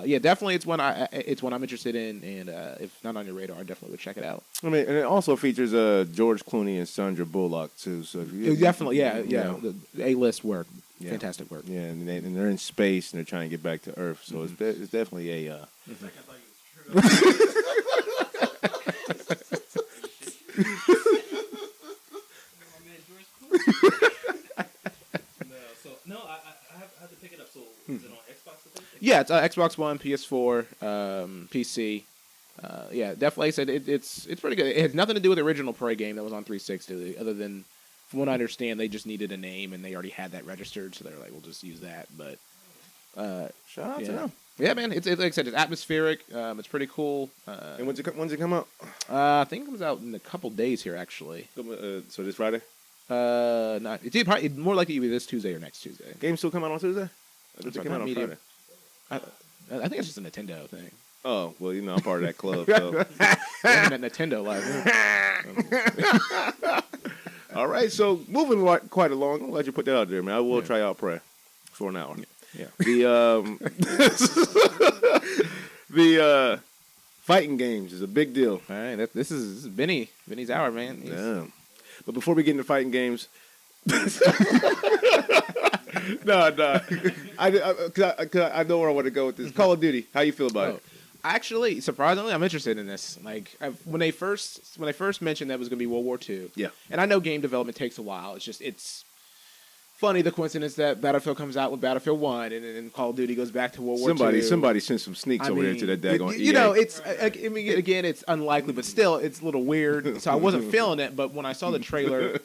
Speaker 2: yeah, definitely it's one I'm interested in, and if not on your radar, I definitely would check it out.
Speaker 1: I mean, and it also features George Clooney and Sandra Bullock too. So
Speaker 2: definitely, the A-list work, fantastic work.
Speaker 1: Yeah, and they're in space and they're trying to get back to Earth. So it's definitely a.
Speaker 3: I have to pick it up. So is it on Xbox?
Speaker 2: Yeah, it's Xbox One, PS4, PC. Yeah, definitely. I said it's pretty good. It has nothing to do with the original Prey game that was on 360. Other than, from what I understand, they just needed a name and they already had that registered, so they're like, we'll just use that. But
Speaker 1: shout out to them.
Speaker 2: Yeah, man. It's like I said, it's atmospheric. It's pretty cool.
Speaker 1: And when's it come out?
Speaker 2: I think it comes out in a couple days here, actually.
Speaker 1: So this Friday?
Speaker 2: Not. It's probably more likely to be this Tuesday or next Tuesday.
Speaker 1: Game still come out on Tuesday?
Speaker 2: It
Speaker 1: came out on Friday.
Speaker 2: I think it's just a Nintendo thing.
Speaker 1: Oh, well, I'm part of that club. So.
Speaker 2: That Nintendo live.
Speaker 1: All right, so moving quite along, I'll let you put that out there, man. I will try out Prey for an hour.
Speaker 2: Yeah.
Speaker 1: The fighting games is a big deal.
Speaker 2: All right, this is Benny's hour, man.
Speaker 1: Yeah. But before we get into fighting games, no, I know where I want to go with this. Call of Duty, how you feel about it?
Speaker 2: Actually, surprisingly, I'm interested in this. Like when they first mentioned that it was going to be World War II.
Speaker 1: Yeah.
Speaker 2: And I know game development takes a while. It's funny the coincidence that Battlefield comes out with Battlefield 1 and then Call of Duty goes back to World War II.
Speaker 1: Somebody sent some sneaks over there to that daggone EA.
Speaker 2: Again, it's unlikely, but still, it's a little weird. So I wasn't feeling it, but when I saw the trailer,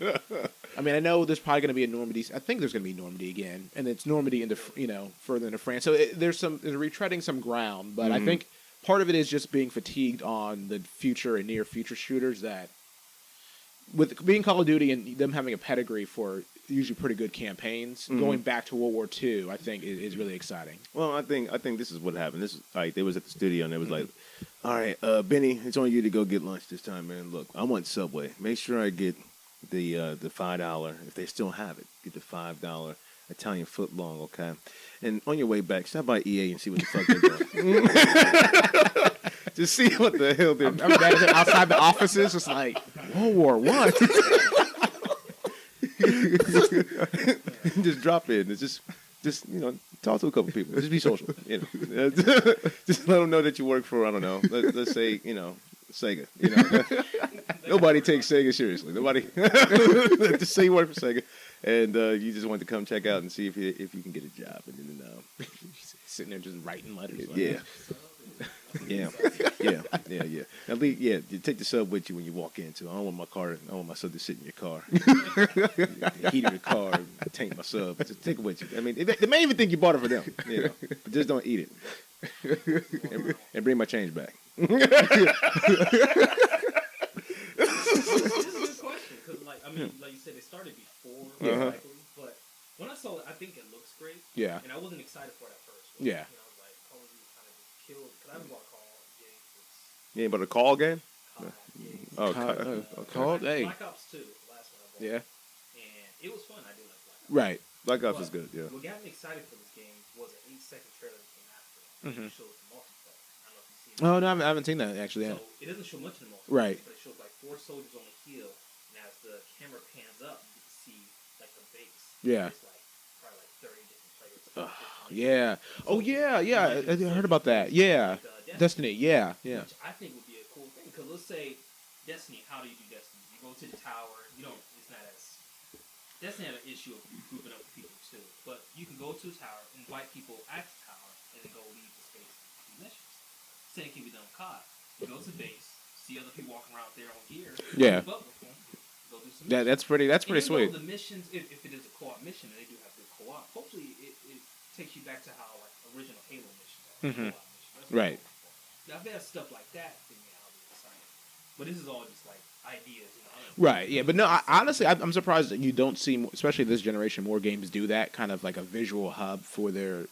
Speaker 2: I mean, I know there's probably going to be a Normandy. I think there's going to be Normandy again, and it's Normandy into further into France. So there's retreading some ground, but I think part of it is just being fatigued on the future and near future shooters that, with being Call of Duty and them having a pedigree for usually pretty good campaigns, going back to World War II, I think is really exciting.
Speaker 1: Well, I think this is what happened. This is like they was at the studio and they was like, "All right, Benny, it's on you to go get lunch this time, man. Look, I want Subway. Make sure I get the $5 if they still have it. Get the $5 Italian foot long, okay? And on your way back, stop by EA and see what the fuck they're doing." Just see what the hell they're doing.
Speaker 2: Outside the offices, it's like World War I.
Speaker 1: Just drop in. It's just talk to a couple people. Just be social. Just let them know that you work for, I don't know. Let's say Sega. Nobody takes Sega seriously. Nobody. Just say you work for Sega, and you just want to come check out and see if you can get a job. And then
Speaker 2: sitting there just writing letters.
Speaker 1: Yeah. Yeah. Now, you take the sub with you when you walk into. I don't want my sub to sit in your car. The heat of the car, tank my sub. Just take it with you. I mean, they may even think you bought it for them. But just don't eat it. And bring my change back.
Speaker 3: This is a good question because, like you said, they started before, likely. But when I saw it, I think it looks great.
Speaker 2: Yeah.
Speaker 3: And I wasn't excited for it at first.
Speaker 2: Yeah.
Speaker 3: I was like, Call of Duty kind of just killed because I haven't bought Call games.
Speaker 1: You ain't about a call game?
Speaker 2: Called? Hey.
Speaker 3: Black Ops 2, the last one I bought.
Speaker 2: Yeah.
Speaker 3: And it was fun. I did like Black Ops.
Speaker 2: Right.
Speaker 1: Black Ops is good, yeah.
Speaker 3: What got me excited for this game was an 8-second trailer that came after it. It shows the multiplayer. I don't know if you've seen it.
Speaker 2: Oh, no, I haven't seen that actually.
Speaker 3: So it doesn't show much in the multiplayer.
Speaker 2: Right.
Speaker 3: But it shows like 4 soldiers on the hill. And as the camera pans up, you can see like the base.
Speaker 2: Yeah.
Speaker 3: It's like probably like 30 different players.
Speaker 2: Yeah. Oh, yeah. I heard about that. Yeah.
Speaker 3: Like,
Speaker 2: Destiny. Yeah.
Speaker 3: Which I think would be a let's say Destiny. How do you do Destiny? You go to the tower. You don't. It's not as Destiny had an issue of grouping up people too. But you can go to the tower, invite people at the tower, and then go leave the space and do missions. Same can be done with COD. You go to base, see other people walking around there on gear.
Speaker 2: Yeah.
Speaker 3: Keep up with them, go do some
Speaker 2: Yeah,
Speaker 3: missions.
Speaker 2: that's pretty sweet.
Speaker 3: The missions, if it is a co-op mission, and they do have good co-op, hopefully it takes you back to how like original Halo missions are.
Speaker 2: Mhm.
Speaker 3: Co-op missions.
Speaker 2: Right.
Speaker 3: Now if they have stuff like that, then yeah, I'll be excited. But this is all just like ideas.
Speaker 2: Right, yeah, but no, honestly, I'm surprised that you don't see, especially this generation, more games do that kind of like a visual hub for their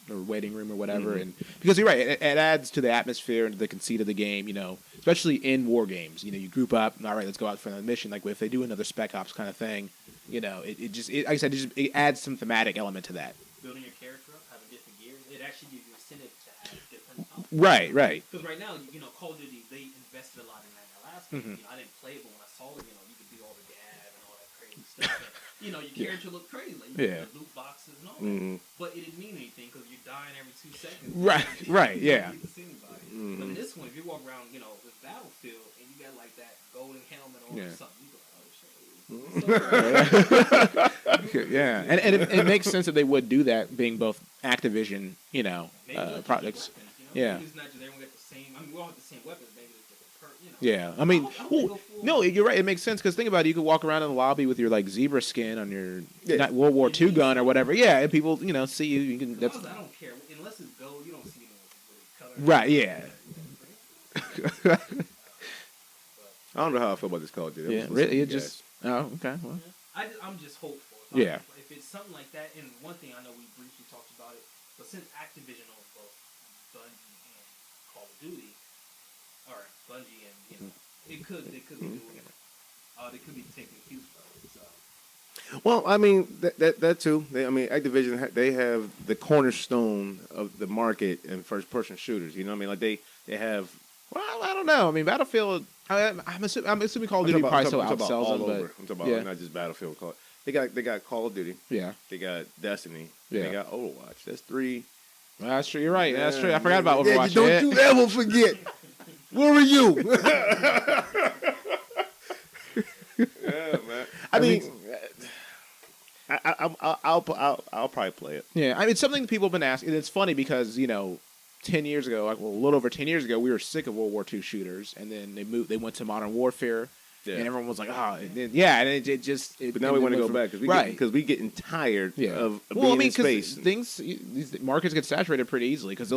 Speaker 2: waiting room or whatever, and because you're right, it adds to the atmosphere and the conceit of the game, especially in war games. You group up, all right, let's go out for another mission. Like if they do another Spec Ops kind of thing, like I said, it adds some thematic element to that.
Speaker 3: Building your character up, having different gears, it actually gives you incentive to have different.
Speaker 2: Right.
Speaker 3: Because right now, Call of Duty, they invested a lot in that. Last game, I didn't play it, but when I saw it, you could do all the dab and all that crazy stuff. And, your character looked crazy, like the loot boxes and all that. But it didn't mean anything because you're dying every 2 seconds.
Speaker 2: Right, yeah.
Speaker 3: You see anybody. But in this one, if you walk around, this battlefield and you got like that golden helmet on or something, you go, oh shit.
Speaker 2: Yeah, and it makes sense that they would do that, being both Activision, products. Yeah.
Speaker 3: It's not just everyone got the same. I mean, we all have the same weapons. Maybe there's different
Speaker 2: Yeah, I mean, no, you're right. It makes sense because think about it. You could walk around in the lobby with your like zebra skin on your not World War II gun or whatever. Yeah, and people see you. You can. That's.
Speaker 3: I don't care unless it's gold. You don't see no color.
Speaker 2: Right. Yeah.
Speaker 1: I don't know how I feel about this Call of Duty.
Speaker 2: Yeah. Really, it just. Oh, okay. Well.
Speaker 3: I'm just hopeful.
Speaker 2: Yeah.
Speaker 3: If it's something like that, and one thing I know we briefly talked about it, but since Activision owns both Bungie and Call of Duty, or Bungie and they could be doing they could be taking cues from it. So.
Speaker 1: Well, I mean that too. Activision they have the cornerstone of the market in first person shooters. You know what I mean? Like they have.
Speaker 2: Well, I don't know. I mean, Battlefield. I'm assuming Call of Duty probably still outsells them, but
Speaker 1: I'm talking about not just Battlefield. They got Call of Duty.
Speaker 2: Yeah.
Speaker 1: They got Destiny.
Speaker 2: Yeah.
Speaker 1: They got Overwatch. That's 3.
Speaker 2: Well, that's true. You're right. Yeah, that's true. I forgot about Overwatch.
Speaker 1: Don't you ever forget. Where were you? Yeah, man. I mean, I'll probably play it.
Speaker 2: Yeah, I mean, it's something that people have been asking. And it's funny because 10 years ago, a little over 10 years ago, we were sick of World War II shooters, and then they went to Modern Warfare, and everyone was like, and it just.
Speaker 1: But now we want to go back because we getting tired of being in space.
Speaker 2: These markets get saturated pretty easily because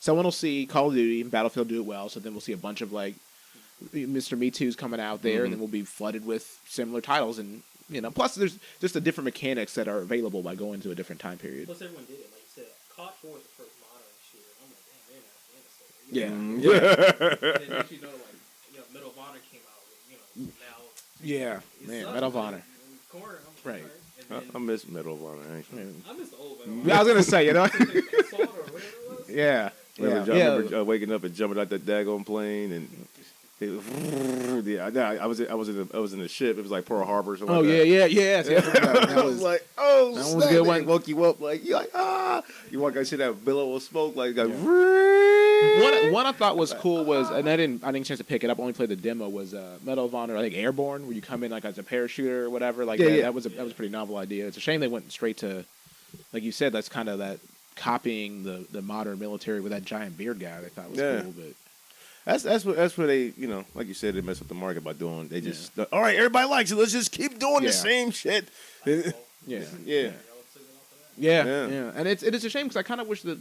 Speaker 2: someone will see Call of Duty and Battlefield do it well, so then we'll see a bunch of like Mr. Me Too's coming out there, and then we'll be flooded with similar titles, and plus there's just the different mechanics that are available by going to a different time period.
Speaker 3: Plus everyone did it, like you said. COD 4 was the first modern shooter. I'm like, damn,
Speaker 2: Yeah.
Speaker 3: and then Medal of Honor came out. Now.
Speaker 2: Yeah, man, Medal of Honor. Right.
Speaker 1: I miss Medal of Honor actually.
Speaker 3: I miss the old Medal of
Speaker 2: Honor. I was gonna say,
Speaker 3: Assault or whatever it was.
Speaker 2: Yeah.
Speaker 1: I remember waking up and jumping out that daggone plane and. I was in the ship. It was like Pearl Harbor or something.
Speaker 2: Oh
Speaker 1: like
Speaker 2: yeah.
Speaker 1: That was like, that
Speaker 2: was a good one.
Speaker 1: Woke you up like you're like You walk out, see that billow of smoke like.
Speaker 2: One I thought was cool was, and I didn't get a chance to pick it up. Only played the demo. Was Medal of Honor, I think Airborne, where you come in like as a parachuter or whatever. Like that was a pretty novel idea. It's a shame they went straight to, like you said, that's kind of that copying the modern military with that giant beard guy. They thought was cool, but.
Speaker 1: That's where they, like you said, they mess up the market by doing. They just all right, everybody likes it. Let's just keep doing the same shit.
Speaker 2: Yeah. And it is a shame because I kind of wish that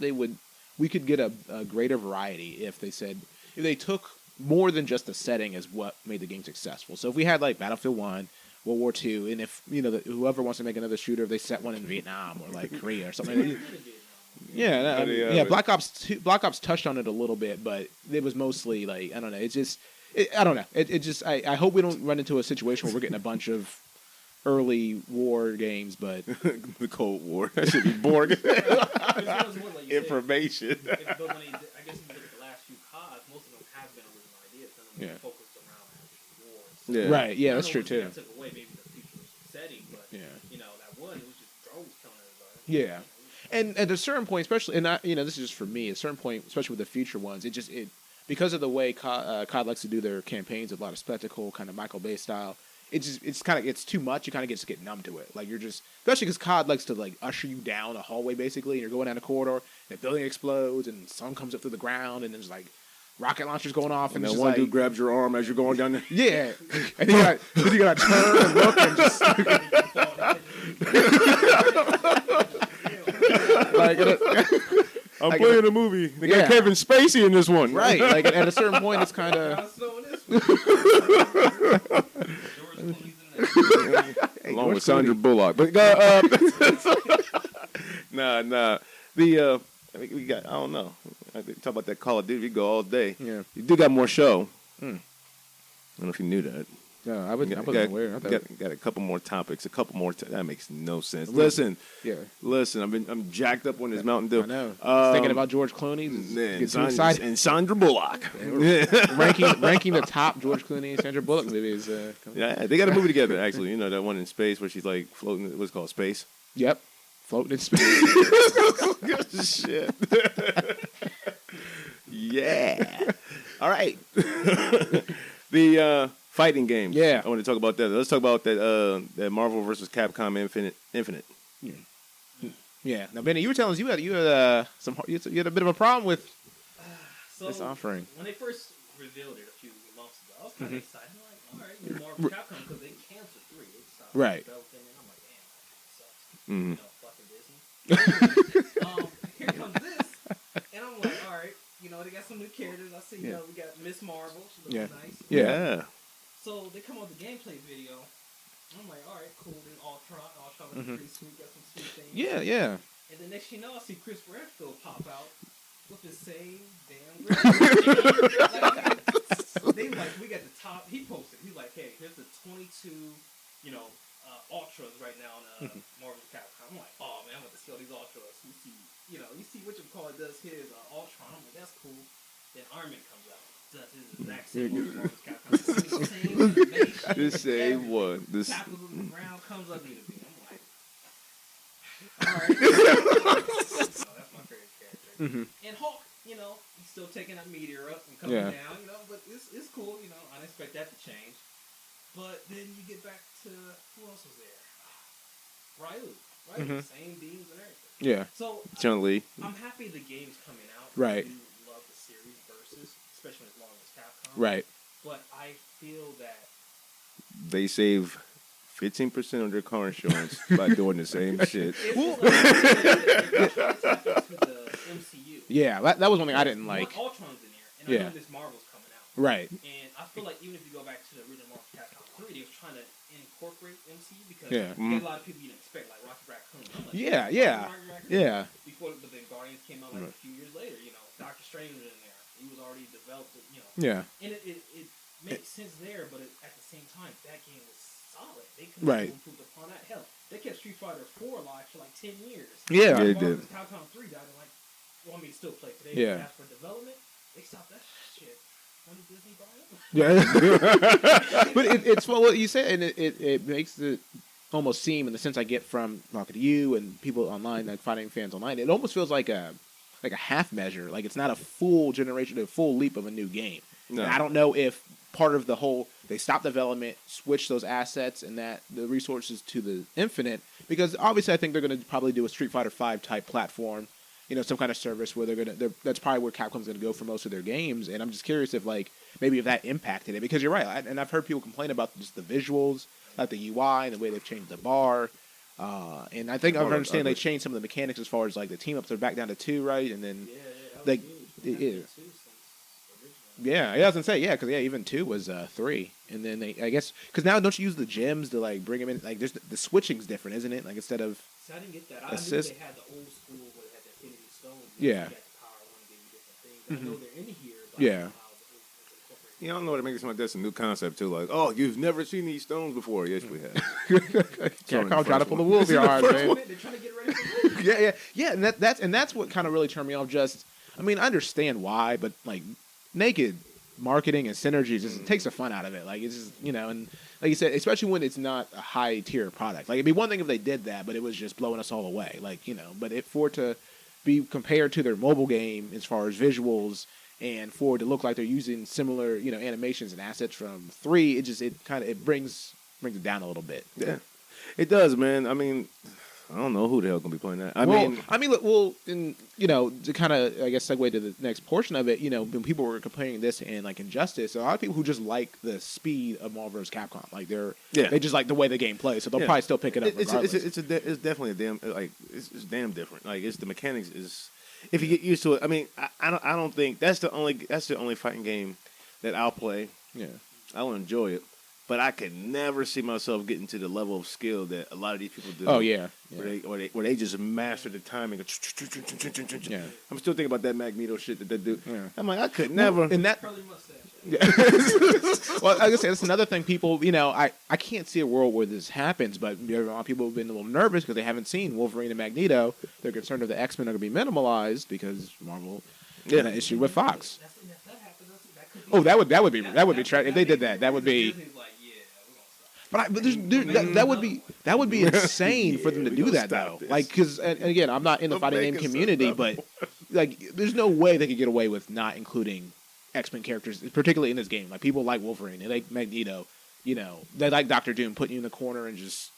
Speaker 2: we could get a greater variety if they took more than just the setting as what made the game successful. So if we had like Battlefield 1, World War II, and if whoever wants to make another shooter, if they set one in Vietnam or like Korea or something. Black Ops touched on it a little bit, but it was mostly like I don't know. I don't know. I hope we don't run into a situation where we're getting a bunch of early war games, but
Speaker 1: the Cold War that should be boring. Information.
Speaker 3: I guess if you look at the last few CODs, most of them have been original ideas. None of them focused around actual wars.
Speaker 2: Right. Yeah, that's true too.
Speaker 3: Took away maybe the future setting, but that one it was just drones killing everybody.
Speaker 2: Yeah. And at a certain point, especially, and this is just for me, at a certain point, especially with the future ones, because of the way COD likes to do their campaigns with a lot of spectacle, kind of Michael Bay style. It's kind of it's too much. You kind of get numb to it. Like you're just, especially because COD likes to like usher you down a hallway basically, and you're going down a corridor, and the building explodes, and sun comes up through the ground, and there's like rocket launchers going off, and
Speaker 1: that
Speaker 2: it's
Speaker 1: one
Speaker 2: like,
Speaker 1: dude grabs your arm as you're going down there.
Speaker 2: yeah, and then you gotta turn and look and just like.
Speaker 1: I'm playing a movie. They got Kevin Spacey in this one.
Speaker 2: Right. Like at a certain point, it's kind of.
Speaker 1: Along with Sandra Bullock. But nah. We got. I don't know. I could talk about that Call of Duty. We go all day.
Speaker 2: Yeah.
Speaker 1: You do got more show. I don't know if you knew that.
Speaker 2: No, I wasn't aware.
Speaker 1: Got a couple more topics. That makes no sense. Listen. I'm jacked up on this Mountain Dew.
Speaker 2: I know. Thinking about George Clooney.
Speaker 1: And Sandra Bullock.
Speaker 2: ranking the top George Clooney and Sandra Bullock movies.
Speaker 1: Yeah, they got a movie together. Actually, you know that one in space where she's like floating. What's it called? Space.
Speaker 2: Yep. Floating in space.
Speaker 1: Shit. Yeah. All right. The fighting games.
Speaker 2: Yeah.
Speaker 1: I want to talk about that. Let's talk about that Marvel vs. Capcom Infinite.
Speaker 2: Yeah. Now, Benny, you were telling us you had a bit of a problem with this offering.
Speaker 3: When they first revealed it a few months ago, I was kind of excited. I'm like, all right, Marvel Capcom, because they canceled 3. They stopped developing it. I'm like, damn, that sucks. Fucking Disney. Here comes this, and I'm like, all right, they got some new characters. I see, we got Miss Marvel. She looks nice.
Speaker 1: Yeah.
Speaker 3: So they come out with the gameplay video. I'm like, all right, cool. Then Ultron looks pretty sweet. Got some sweet things.
Speaker 2: Yeah.
Speaker 3: And then next you know, I see Chris Redfield pop out with the same damn. They like, we got the top. He posted. He's like, hey, here's the 22, Ultras right now on Marvel Capcom. I'm like, oh man, I'm about to see all these Ultras. You see which does his Ultron. I'm like, that's cool. Then Iron Man comes out. Does his exact same Marvel Capcom.
Speaker 1: The same one.
Speaker 3: Tackles on the ground, comes up to me. I'm like, all right. That's my favorite character. And Hulk, he's still taking that meteor up and coming down, but it's cool, I didn't expect that to change. But then you get back to, who else was there? Ryu, right? Same beams and everything.
Speaker 2: Yeah.
Speaker 3: So,
Speaker 1: Chun-Li.
Speaker 3: I'm happy the game's coming out.
Speaker 2: Right.
Speaker 3: I do love the series versus, especially as long as Capcom.
Speaker 2: Right.
Speaker 3: But I feel that
Speaker 1: they save 15% of their car insurance by doing the same shit.
Speaker 2: Yeah, that was one thing I didn't like.
Speaker 3: Ultron's in there, and I know this Marvel's coming out.
Speaker 2: Right.
Speaker 3: And I feel like even if you go back to the original Marvel Capcom 3, they were trying to incorporate MCU because you got a lot of people you didn't expect, like Rocket Raccoon. Like, Before, but then Guardians came out like a few years later. Doctor Strange was in there. He was already developed.
Speaker 2: Yeah.
Speaker 3: And it makes sense there, but at the same time, that game was solid. They could have improved upon that. Hell, they kept Street Fighter 4 alive for like 10 years.
Speaker 2: Yeah,
Speaker 1: they did.
Speaker 3: Capcom 3 died in still play today.
Speaker 2: Yeah.
Speaker 3: As for development, they stopped that shit. When did Disney buy it?
Speaker 2: Yeah. But it's what you said, and it makes it almost seem, in the sense I get from talking to you and people online, like fighting fans online, it almost feels like a half measure. Like it's not a full generation, a full leap of a new game. No. And I don't know if part of the whole, they stopped development, switched those assets and the resources to the Infinite, because obviously I think they're going to probably do a Street Fighter 5 type platform, some kind of service where that's probably where Capcom's going to go for most of their games. And I'm just curious if maybe if that impacted it, because you're right. And I've heard people complain about just the visuals, like the UI and the way they've changed the bar. And I think I understand they changed some of the mechanics as far as like the team ups are back down to 2, right? And then I was gonna say because even 2 was 3, and then I guess because now don't you use the gems to like bring them in? Like the switching's different, isn't it? Like instead of
Speaker 3: I didn't get that.
Speaker 2: Assist.
Speaker 3: I knew they had the old school where they had the Infinity Stones.
Speaker 2: Yeah.
Speaker 3: You got the power one to give you different things. I know they're in here. But
Speaker 2: Yeah.
Speaker 3: I don't know how it's
Speaker 1: I don't know what it makes it sound like that's a new concept too. Like, oh, you've never seen these stones before. Yes, we have.
Speaker 2: Capcom trying to pull the wool over your eyes, man.
Speaker 3: They're trying to get ready for
Speaker 2: yeah, and that's what kind of really turned me off. I understand why, but like naked marketing and synergy just takes the fun out of it. Like it's just and like you said, especially when it's not a high tier product. Like it'd be one thing if they did that, but it was just blowing us all away. Like but for it to be compared to their mobile game as far as visuals and for it to look like they're using similar, animations and assets from 3, it brings it down a little bit.
Speaker 1: Yeah, it does, man. I mean, I don't know who the hell gonna be playing that. I mean,
Speaker 2: look, to kind of, I guess, segue to the next portion of it, when people were comparing this and like Injustice, a lot of people who just like the speed of Marvel vs. Capcom, like they just like the way the game plays, so they'll probably still pick it up.
Speaker 1: It's definitely a damn it's damn different. Like it's the mechanics is if you get used to it. I mean, I don't think that's the only fighting game that I'll play.
Speaker 2: Yeah,
Speaker 1: I'll enjoy it. But I could never see myself getting to the level of skill that a lot of these people do.
Speaker 2: Oh yeah,
Speaker 1: where they just master the timing.
Speaker 2: Yeah,
Speaker 1: I'm still thinking about that Magneto shit that they do.
Speaker 2: Yeah.
Speaker 1: I'm like, I could never.
Speaker 2: And that.
Speaker 1: Yeah.
Speaker 2: Well, like I said, that's another thing. People, I can't see a world where this happens, but a lot of people have been a little nervous because they haven't seen Wolverine and Magneto. They're concerned that the X-Men are going to be minimalized because Marvel had an issue with Fox. Oh, that would be if they did that. That would be. But that would be insane for them to do that though. Like, because and again, I'm not in the fighting game community, but like, there's no way they could get away with not including X-Men characters, particularly in this game. Like, people like Wolverine, they like Magneto, they like Doctor Doom, putting you in the corner and just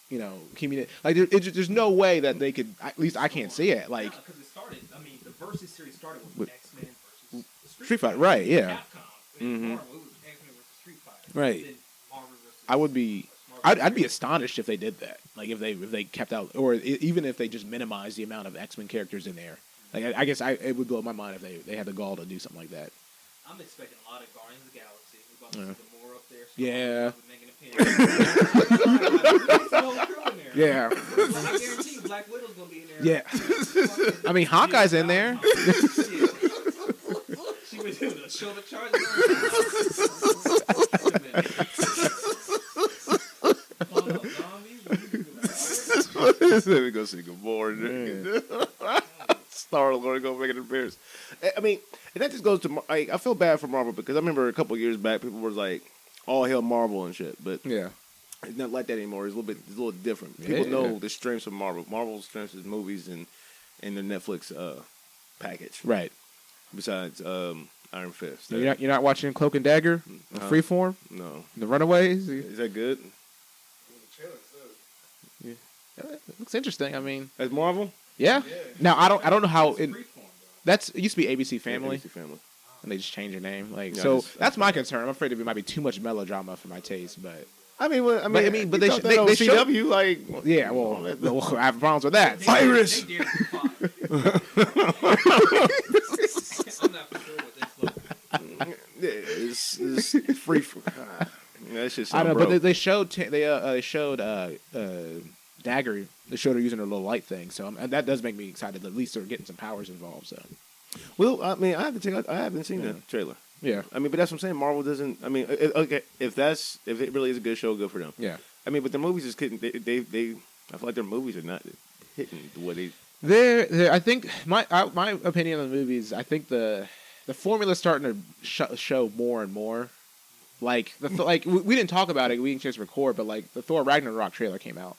Speaker 2: keeping it. Like, there's no way that they could. At least I can't see it. Like,
Speaker 3: because it started. I mean, the Versus series started with X-Men versus
Speaker 2: Street Fighter, right? Yeah.
Speaker 3: Capcom. Marvel, it was X-Men versus Street Fighter.
Speaker 2: Right.
Speaker 3: Then Marvel versus
Speaker 2: I would be. I'd be astonished if they did that. Like, if they kept out, or even if they just minimized the amount of X-Men characters in there. Like, I guess it would blow my mind if they had the gall to do something like that.
Speaker 3: I'm expecting a lot of Guardians of the Galaxy. We're about to see more up there.
Speaker 2: Yeah. Yeah.
Speaker 3: I guarantee Black Widow's gonna be in there.
Speaker 2: Yeah. I mean, Hawkeye's in there.
Speaker 3: She was doing a shoulder charge.
Speaker 1: We go see Gamora. Star-Lord go make an appearance. I mean, and that just goes to. I feel bad for Marvel because I remember a couple of years back, people were like, "All hail Marvel" and shit. But
Speaker 2: yeah,
Speaker 1: it's not like that anymore. It's a little different. People know the strengths of Marvel. Marvel's strengths is movies and the Netflix package.
Speaker 2: Right.
Speaker 1: Besides Iron Fist.
Speaker 2: You're not watching Cloak and Dagger? Freeform?
Speaker 1: No.
Speaker 2: The Runaways?
Speaker 1: Is that good?
Speaker 2: Yeah. It looks interesting. I mean,
Speaker 1: as Marvel.
Speaker 2: Yeah. Now I don't know how it used to be ABC Family.
Speaker 1: ABC Family.
Speaker 2: And they just changed their name. Like, so that's my concern. I'm afraid it might be too much melodrama for my taste, but
Speaker 1: but they
Speaker 2: show
Speaker 1: CW like
Speaker 2: yeah. Well, I have problems with that.
Speaker 1: Virus.
Speaker 3: I'm not for sure what they look.
Speaker 1: It's free for. That shit.
Speaker 2: I don't know, but they showed Dagger. They showed her using her little light thing, so that does make me excited. At least they're getting some powers involved. So,
Speaker 1: well, I mean, I haven't seen the trailer.
Speaker 2: Yeah,
Speaker 1: I mean, but that's what I'm saying. Marvel doesn't. I mean, okay, if it really is a good show, good for them.
Speaker 2: Yeah.
Speaker 1: I mean, but the movies is getting. They I feel like their movies are not hitting the way they.
Speaker 2: They're I think my opinion on the movies. I think the formula's starting to show more and more. Like we didn't talk about it. We didn't just record, but like the Thor Ragnarok trailer came out.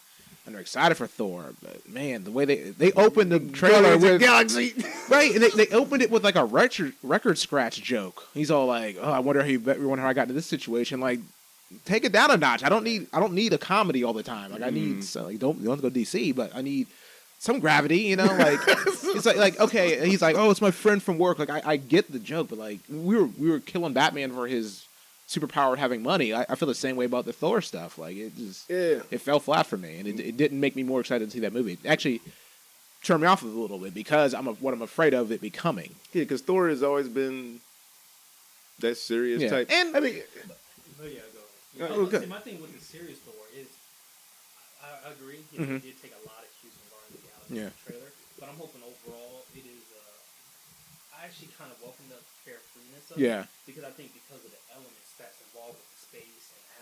Speaker 2: And they're excited for Thor, but man, the way they opened the trailer with
Speaker 1: Galaxy,
Speaker 2: right? And they opened it with like a record scratch joke. He's all like, "Oh, I wonder how I got into this situation." Like, take it down a notch. I don't need a comedy all the time. Like, I need don't go DC, but I need some gravity. Like it's like okay. And he's like, "Oh, it's my friend from work." Like, I get the joke, but like we were killing Batman for his superpower having money. I feel the same way about the Thor stuff. Like, it just it fell flat for me, and it didn't make me more excited to see that movie. It actually turned me off a little bit because what I'm afraid of it becoming.
Speaker 1: Yeah, because Thor has always been that serious type.
Speaker 2: And
Speaker 1: I mean,
Speaker 3: go. See, my thing with the serious Thor is, I agree. It did take a lot of cues from Guardians of the Galaxy trailer, but I'm hoping overall it is. I actually kind of welcome the carefreeness of it because I think because of the elements that's involved with the space and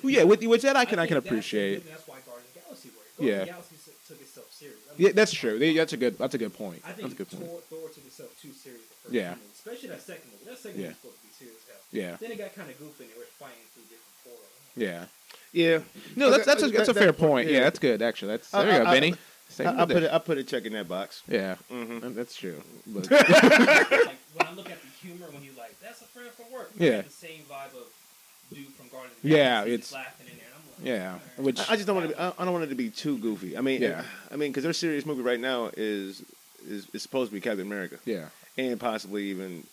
Speaker 2: with that I can appreciate.
Speaker 3: That's why Guardians of the Galaxy worked.
Speaker 2: Guardians
Speaker 3: of the Galaxy took itself serious.
Speaker 2: That's true. That's a good point.
Speaker 3: I think
Speaker 2: that's a good point.
Speaker 3: Thor took itself too serious the first movie, especially that second movie. That second movie was supposed to be serious as hell.
Speaker 2: Yeah.
Speaker 3: Then it got kind of goofy and they were fighting through different portals.
Speaker 2: Yeah.
Speaker 1: Yeah.
Speaker 2: No, that's a fair point. Yeah, that's good actually. There you go, Benny.
Speaker 1: I put a check in that box.
Speaker 2: Yeah,
Speaker 1: Mm-hmm.
Speaker 2: that's true. But
Speaker 3: Like when I look at the humor, when you like, that's a friend from work. I
Speaker 2: Yeah.
Speaker 3: have the same vibe of dude from Guardians of the
Speaker 2: Yeah,
Speaker 3: Galaxy
Speaker 2: it's-
Speaker 3: just laughing in there. And I'm like,
Speaker 2: yeah,
Speaker 3: alright.
Speaker 2: which
Speaker 1: I just don't want to. I don't want it to be too goofy. I mean,
Speaker 2: Yeah.
Speaker 1: because their serious movie right now is supposed to be Captain America,
Speaker 2: yeah,
Speaker 1: and possibly even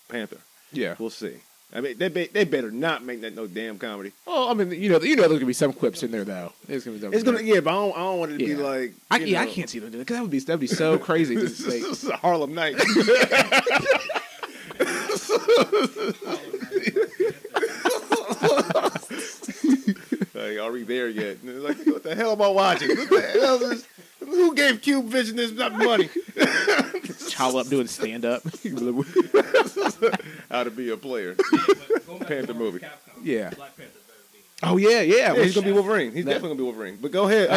Speaker 1: Panther.
Speaker 2: yeah.
Speaker 1: We'll see. I mean, they better not make that no damn comedy.
Speaker 2: Well, I mean, there's gonna be some quips in there though. It's gonna be.
Speaker 1: It's gonna, but I don't want it to be
Speaker 2: Yeah.
Speaker 1: like.
Speaker 2: I can't see them doing it because that'd be so crazy. To say.
Speaker 1: This is a Harlem Night. Like, are we there yet? And it's like, what the hell am I watching? What the hell is this? Who gave Cube Vision this money?
Speaker 2: Child up doing stand up.
Speaker 1: How to be a player.
Speaker 3: But going back to
Speaker 1: Panther
Speaker 3: Marvel
Speaker 1: movie.
Speaker 3: Capcom,
Speaker 2: Yeah.
Speaker 3: Black Panther better be.
Speaker 2: Oh yeah.
Speaker 1: Yeah, he's gonna be Wolverine. He's definitely gonna be Wolverine. But go ahead.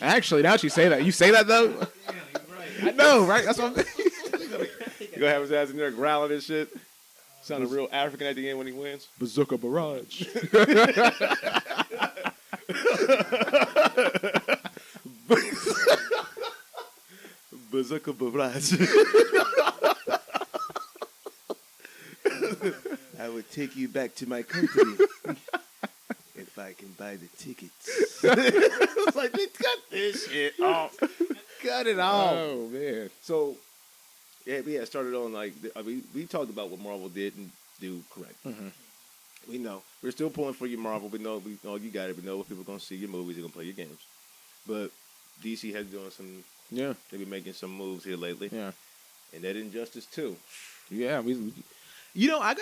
Speaker 2: Actually, now that you say that, though.
Speaker 3: Yeah, you're right.
Speaker 2: I know, right? That's what I'm.
Speaker 1: You gonna have his ass in there growling and shit. Sounding real African at the end when he wins.
Speaker 2: Bazooka Barrage.
Speaker 1: Bazooka barrage. I would take you back to my country if I can buy the tickets. It's like, cut this shit off. Cut it off.
Speaker 2: Oh man.
Speaker 1: So, yeah, we had started on like we talked about what Marvel didn't do correct.
Speaker 2: Mm-hmm.
Speaker 1: We know we're still pulling for you, Marvel. We know you got it. We know what people are gonna see your movies. They're gonna play your games. But DC has doing some.
Speaker 2: Yeah.
Speaker 1: They've been making some moves here lately.
Speaker 2: Yeah.
Speaker 1: And that Injustice too.
Speaker 2: Yeah. I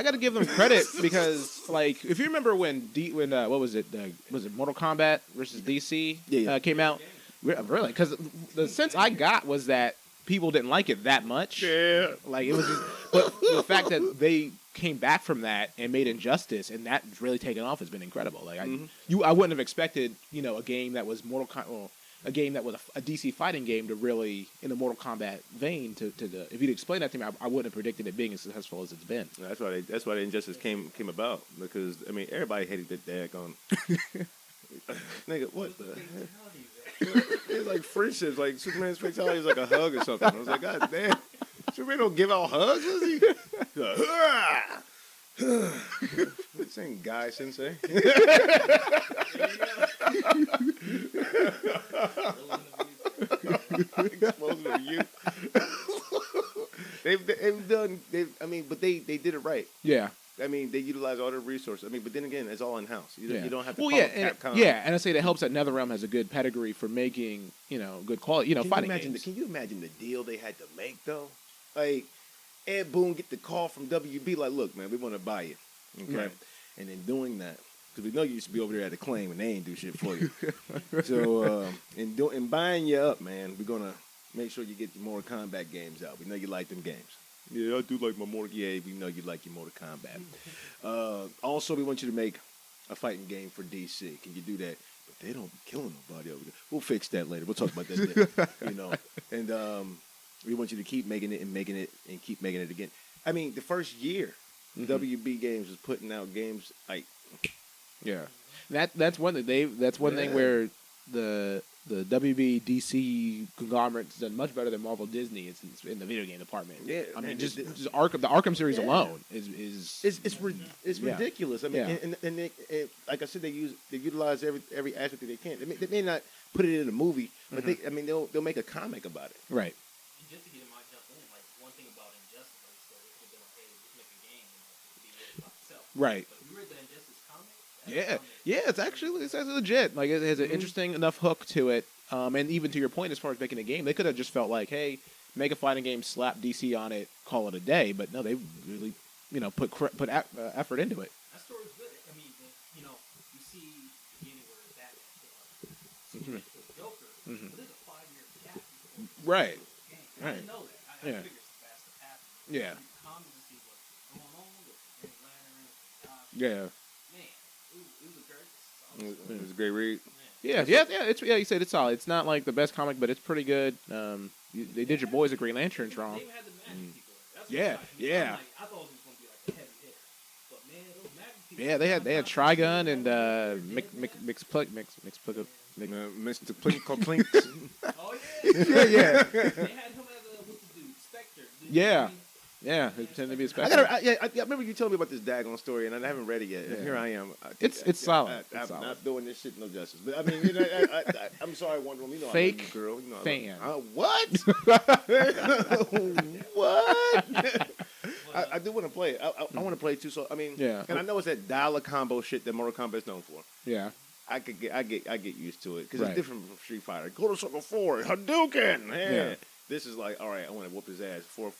Speaker 2: gotta give them credit because like if you remember when what was it Mortal Kombat versus DC came out. Really, because the sense I got was that people didn't like it that much.
Speaker 1: Yeah.
Speaker 2: Like it was just, but the fact that they came back from that and made Injustice and that's really taken off has been incredible. Like I wouldn't have expected a game that was a game that was a DC fighting game to really in the Mortal Kombat vein to if you'd explained that to me I wouldn't have predicted it being as successful as it's been.
Speaker 1: That's why the Injustice came about because I mean everybody hated that daggone. Nigga, what the hell? It's like friendships, like Superman's fatality is like a hug or something. I was like, God damn, Superman don't give out hugs, does he? This ain't Guy Sensei. Exposing the youth. But they did it right.
Speaker 2: Yeah.
Speaker 1: I mean, they utilize all their resources. I mean, but then again, it's all in house. You don't have to. Capcom.
Speaker 2: And I say that helps that NetherRealm has a good pedigree for making good quality fighting games.
Speaker 1: Can you imagine the deal they had to make though? Like Ed Boon get the call from WB like, look, man, we want to buy you, okay?
Speaker 2: Right.
Speaker 1: And in doing that, because we know you used to be over there at Acclaim and they ain't do shit for you. So in buying you up, man, we're gonna make sure you get your Mortal Kombat games out. We know you like them games. Yeah, I do like my Mortal. Yeah, we know you like your Mortal Kombat. Also, we want you to make a fighting game for DC. Can you do that? But they don't be killing nobody over there. We'll fix that later. We'll talk about that later. And we want you to keep making it and keep making it again. I mean, the first year, WB Games was putting out games like.
Speaker 2: Yeah, that's one thing thing where the WB DC conglomerate's done much better than Marvel Disney is in the video game department.
Speaker 1: Yeah,
Speaker 2: I mean, just the Arkham series alone is
Speaker 1: ridiculous. I mean, and they, like I said, they utilize every aspect that they can. They may not put it in a movie, but they'll make a comic about it.
Speaker 2: Right.
Speaker 3: And just to get in my jump in, like one thing about Injustice, like you said, it could have been like, hey, just make a game and it could be written by itself.
Speaker 2: Right.
Speaker 3: But you read the Injustice comic?
Speaker 2: It's actually legit. Like it has an interesting enough hook to it, and even to your point, as far as making a game, they could have just felt like, hey, make a fighting game, slap DC on it, call it a day. But no, they really, put effort into it.
Speaker 3: That story's good. I mean, you see the beginning where Batman killed Joker, but there's a 5-year gap.
Speaker 2: Right.
Speaker 3: I didn't know that. I figured that's the path.
Speaker 2: Yeah.
Speaker 3: Comics to see what's going on with Green Lantern,
Speaker 2: Yeah.
Speaker 1: It was a great read.
Speaker 2: Yeah. You said it's solid. It's not like the best comic, but it's pretty good. They did your boys at Green Lanterns wrong.
Speaker 3: They even had the magic people.
Speaker 2: Yeah.
Speaker 3: I thought it was going to be like a heavy hitter, but man, those magic
Speaker 2: Yeah, they had Trigun and Mix
Speaker 1: Mr. Plink.
Speaker 3: Oh
Speaker 2: yeah.
Speaker 3: They had him as what's the dude? Spectre.
Speaker 2: Yeah. Yeah, who pretended to be a
Speaker 1: I
Speaker 2: Spectre.
Speaker 1: I remember you telling me about this daggone story, and I haven't read it yet. And here I am.
Speaker 2: It's solid.
Speaker 1: I'm
Speaker 2: It's solid.
Speaker 1: not doing this shit no justice. But I mean, I'm sorry, Wonder Woman. You know,
Speaker 2: Fake
Speaker 1: I love you, girl. You know,
Speaker 2: fan.
Speaker 1: What? What? I do want to play it. I want to play it too. So I mean,
Speaker 2: Yeah.
Speaker 1: And I know it's that dial combo shit that Mortal Kombat's known for.
Speaker 2: Yeah.
Speaker 1: I get used to it because
Speaker 2: Right.
Speaker 1: it's different from Street Fighter. Go to Circle 4, Hadouken.
Speaker 2: Yeah.
Speaker 1: This is like, all right, I want to whoop his ass. 4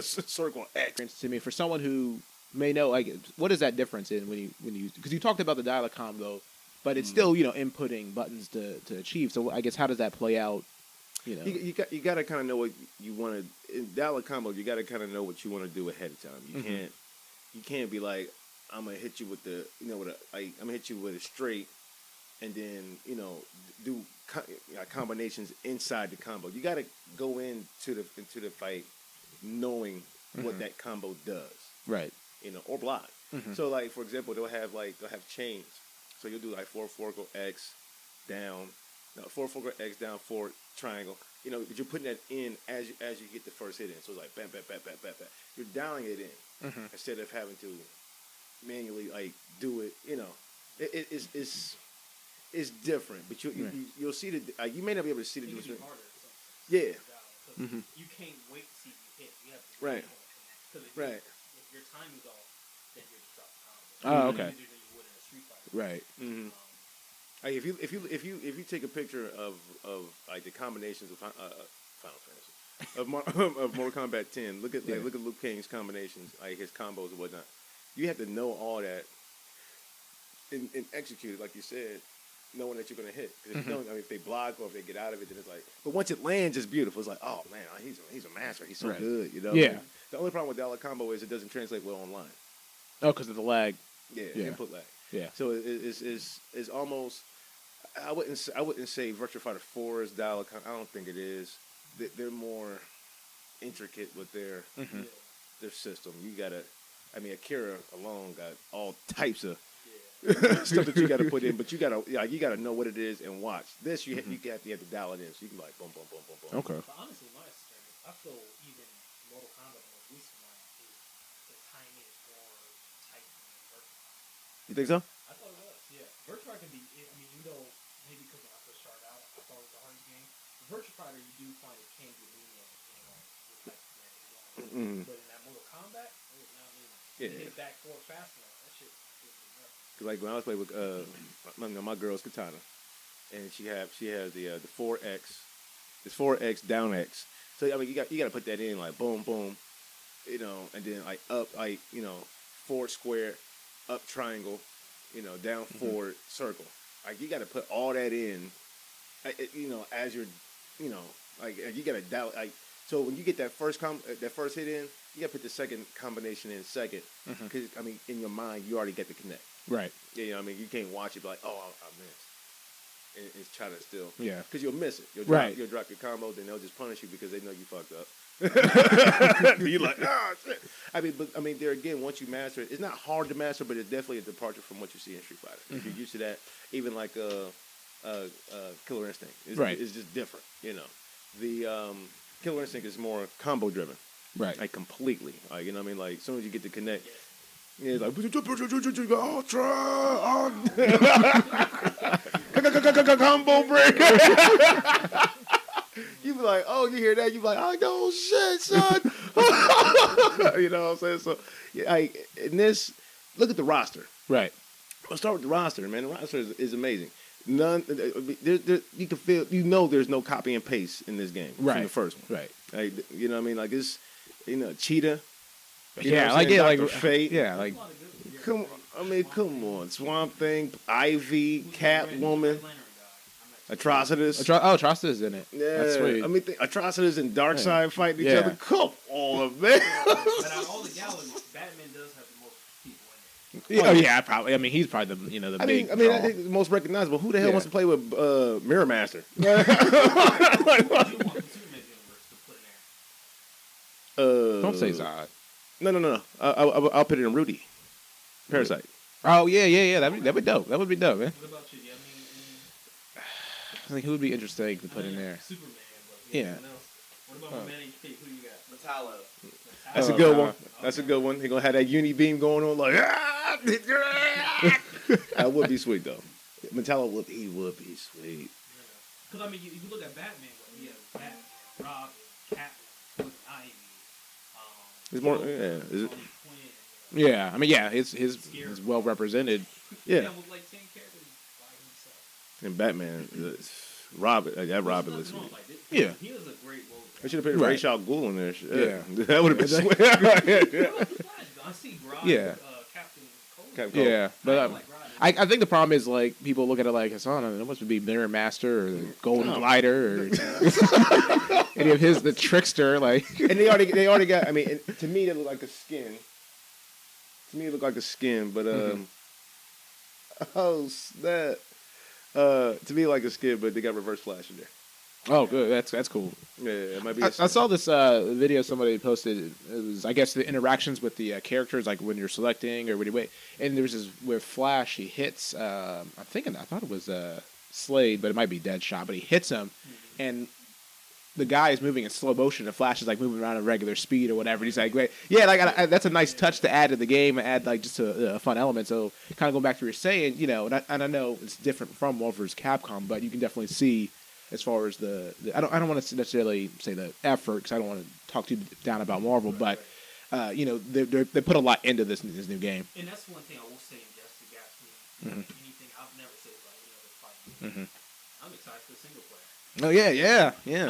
Speaker 1: Circle X.
Speaker 2: To me, for someone who may know, like, what is that difference in when you because you talked about the dial combo, but it's still inputting buttons to achieve. So I guess how does that play out?
Speaker 1: You got to kind of know what you want to in dial combo. You got to kind of know what you want to do ahead of time. You can't be like, I'm gonna hit you with the I'm gonna hit you with a straight, and then do combinations inside the combo. You got to go into the fight knowing what that combo does,
Speaker 2: Right.
Speaker 1: Or block. So like for example, they'll have chains. So you'll do like 4 X down, 4 X down, 4 triangle. But you're putting that in as you get the first hit in. So it's like bam, bam, bam, bam, bam, bam. You're dialing it in instead of having to manually like do it. It's different, but you'll see you may not be able to see the difference. Yeah.
Speaker 3: You can't wait to see you hit. You have to
Speaker 1: Right. Right.
Speaker 3: If your timing's off, then you're just dropping combo.
Speaker 2: Oh, okay.
Speaker 3: Than you would in a Street Fighter.
Speaker 2: Right.
Speaker 1: Like if you take a picture of like the combinations of Final Fantasy of Mortal Kombat 10, look at Liu Kang's combinations, like his combos and whatnot. You have to know all that and execute it, like you said, knowing that you're gonna hit. Because if you don't, if they block or if they get out of it, then it's like. But once it lands, it's beautiful. It's like, oh man, he's a master. He's so good.
Speaker 2: Yeah.
Speaker 1: Like, the only problem with dial combo is it doesn't translate well online.
Speaker 2: Oh, because of the lag.
Speaker 1: Yeah. Input lag.
Speaker 2: Yeah.
Speaker 1: So it's almost. I wouldn't say Virtua Fighter 4 is dial. I don't think it is. They're more intricate with their system. You gotta. Akira alone got all types of stuff that you gotta put in, but you gotta know what it is and watch. This you have to dial it in, so you can like boom, boom, boom, boom, boom.
Speaker 2: Okay.
Speaker 3: But honestly, my experience, I feel even Mortal Kombat, the most recent one, the timing is more tight than Virtua.
Speaker 1: You think so?
Speaker 3: I thought it was, yeah. Virtua can be, even though maybe because when I first started out, I thought it was the hardest game. Virtua Fighter, you do find it can be lenient, with type of command. But in that Mortal Kombat, it was not lenient.
Speaker 1: Yeah.
Speaker 3: Hit back forward fast enough. That shit was nothing.
Speaker 1: Like when I was playing with my girl's Katana, and she has the 4X, it's 4X down X. So you got to put that in like boom boom, and then like up like forward square, up triangle, down forward circle. Like you got to put all that in, as you're, like you got to dial like. So when you get that first hit in, you got to put the second combination in second, because in your mind you already get the connect.
Speaker 2: Right.
Speaker 1: Yeah, you can't watch it be like, oh, I missed, and try to still.
Speaker 2: Yeah.
Speaker 1: Because you'll miss it. You'll drop your combo, then they'll just punish you because they know you fucked up. You're like, shit. But there again, once you master it, it's not hard to master, but it's definitely a departure from what you see in Street Fighter. If you're used to that, even like Killer Instinct, it's just different. The Killer Instinct is more combo driven.
Speaker 2: Right.
Speaker 1: Like completely. Like like as soon as you get the connect. Yeah, it's like combo break. You be like, oh, you hear that? You be like, oh, no shit, son. You know what I'm saying? So, in this, look at the roster.
Speaker 2: Right.
Speaker 1: Let's start with the roster, man. The roster is amazing. None, you can feel, there's no copy and paste in this game from the first one.
Speaker 2: Right.
Speaker 1: Like, you know what I mean? Like it's, Cheetah.
Speaker 2: Dr.
Speaker 1: Fate.
Speaker 2: Yeah, like.
Speaker 1: Come on. Swamp Thing, Ivy, Catwoman, Atrocitus.
Speaker 2: Atrocitus in it.
Speaker 1: Yeah,
Speaker 2: that's sweet.
Speaker 1: Atrocitus and Darkseid fighting each other. Come on, man.
Speaker 3: But out of all the galaxies, Batman does have the most people in it.
Speaker 2: Oh yeah, probably. He's probably the big.
Speaker 1: I think the most recognizable. Who the hell wants to play with Mirror Master?
Speaker 2: Don't say Zod.
Speaker 1: No. I'll put it in Rudy. Parasite.
Speaker 2: Oh yeah. That'd be dope. That would be dope, man.
Speaker 3: What about you? Do you have
Speaker 2: I think who would be interesting to put in there?
Speaker 3: Superman, but
Speaker 2: Yeah.
Speaker 3: anyone else? What about my man HP? Who you got?
Speaker 4: Metallo.
Speaker 1: That's a good one. That's a good one. He gonna have that uni beam going on like. That would be sweet though. Metallo would be sweet.
Speaker 3: Because I mean, you look at Batman. He has Batman, Robin, Catwoman, Poison Ivy.
Speaker 1: It's more.
Speaker 3: Joker,
Speaker 1: Yeah. Is it?
Speaker 3: Harley Quinn,
Speaker 2: Yeah, I mean, yeah, his well represented.
Speaker 1: Yeah.
Speaker 3: with like 10 characters by himself.
Speaker 1: And Batman, Robin, that Robin was sweet.
Speaker 2: Yeah.
Speaker 3: He was a great role.
Speaker 1: I should have put
Speaker 2: Right.
Speaker 1: Ra's al Ghul in there.
Speaker 2: Yeah.
Speaker 1: That would have been sweet.
Speaker 3: I see Grodd,
Speaker 2: Yeah.
Speaker 3: Captain Cold.
Speaker 1: Captain Cold.
Speaker 2: Yeah, but
Speaker 3: like Grodd.
Speaker 2: I think the problem is like people look at it like Hassan. It must be Mirror Master or the Golden Glider or any of the Trickster. Like,
Speaker 1: And they already got. I mean, to me, it looked like a skin. But oh snap! To me, like a skin, but they got Reverse Flash in there.
Speaker 2: oh, good, that's cool.
Speaker 1: Yeah, it might be.
Speaker 2: I saw this video somebody posted. It was, I guess, the interactions with the characters, like when you're selecting or when you wait. And there was this with Flash. He hits. I thought it was Slade, but it might be Deadshot. But he hits him, and the guy is moving in slow motion. And Flash is like moving around at regular speed or whatever. And he's like, "Wait, yeah, like that's a nice touch to add to the game and add like just a fun element." So kind of going back to what you're saying, you know, and I know it's different from Marvel vs. Capcom, but you can definitely see. As far as the I don't want to necessarily say the effort because I don't want to talk too down about Marvel, but you know they put a lot into this new game.
Speaker 3: And that's one thing I will say in Justice Gap. Anything I've never said about any other fight. I'm excited for the single player.
Speaker 2: Oh yeah.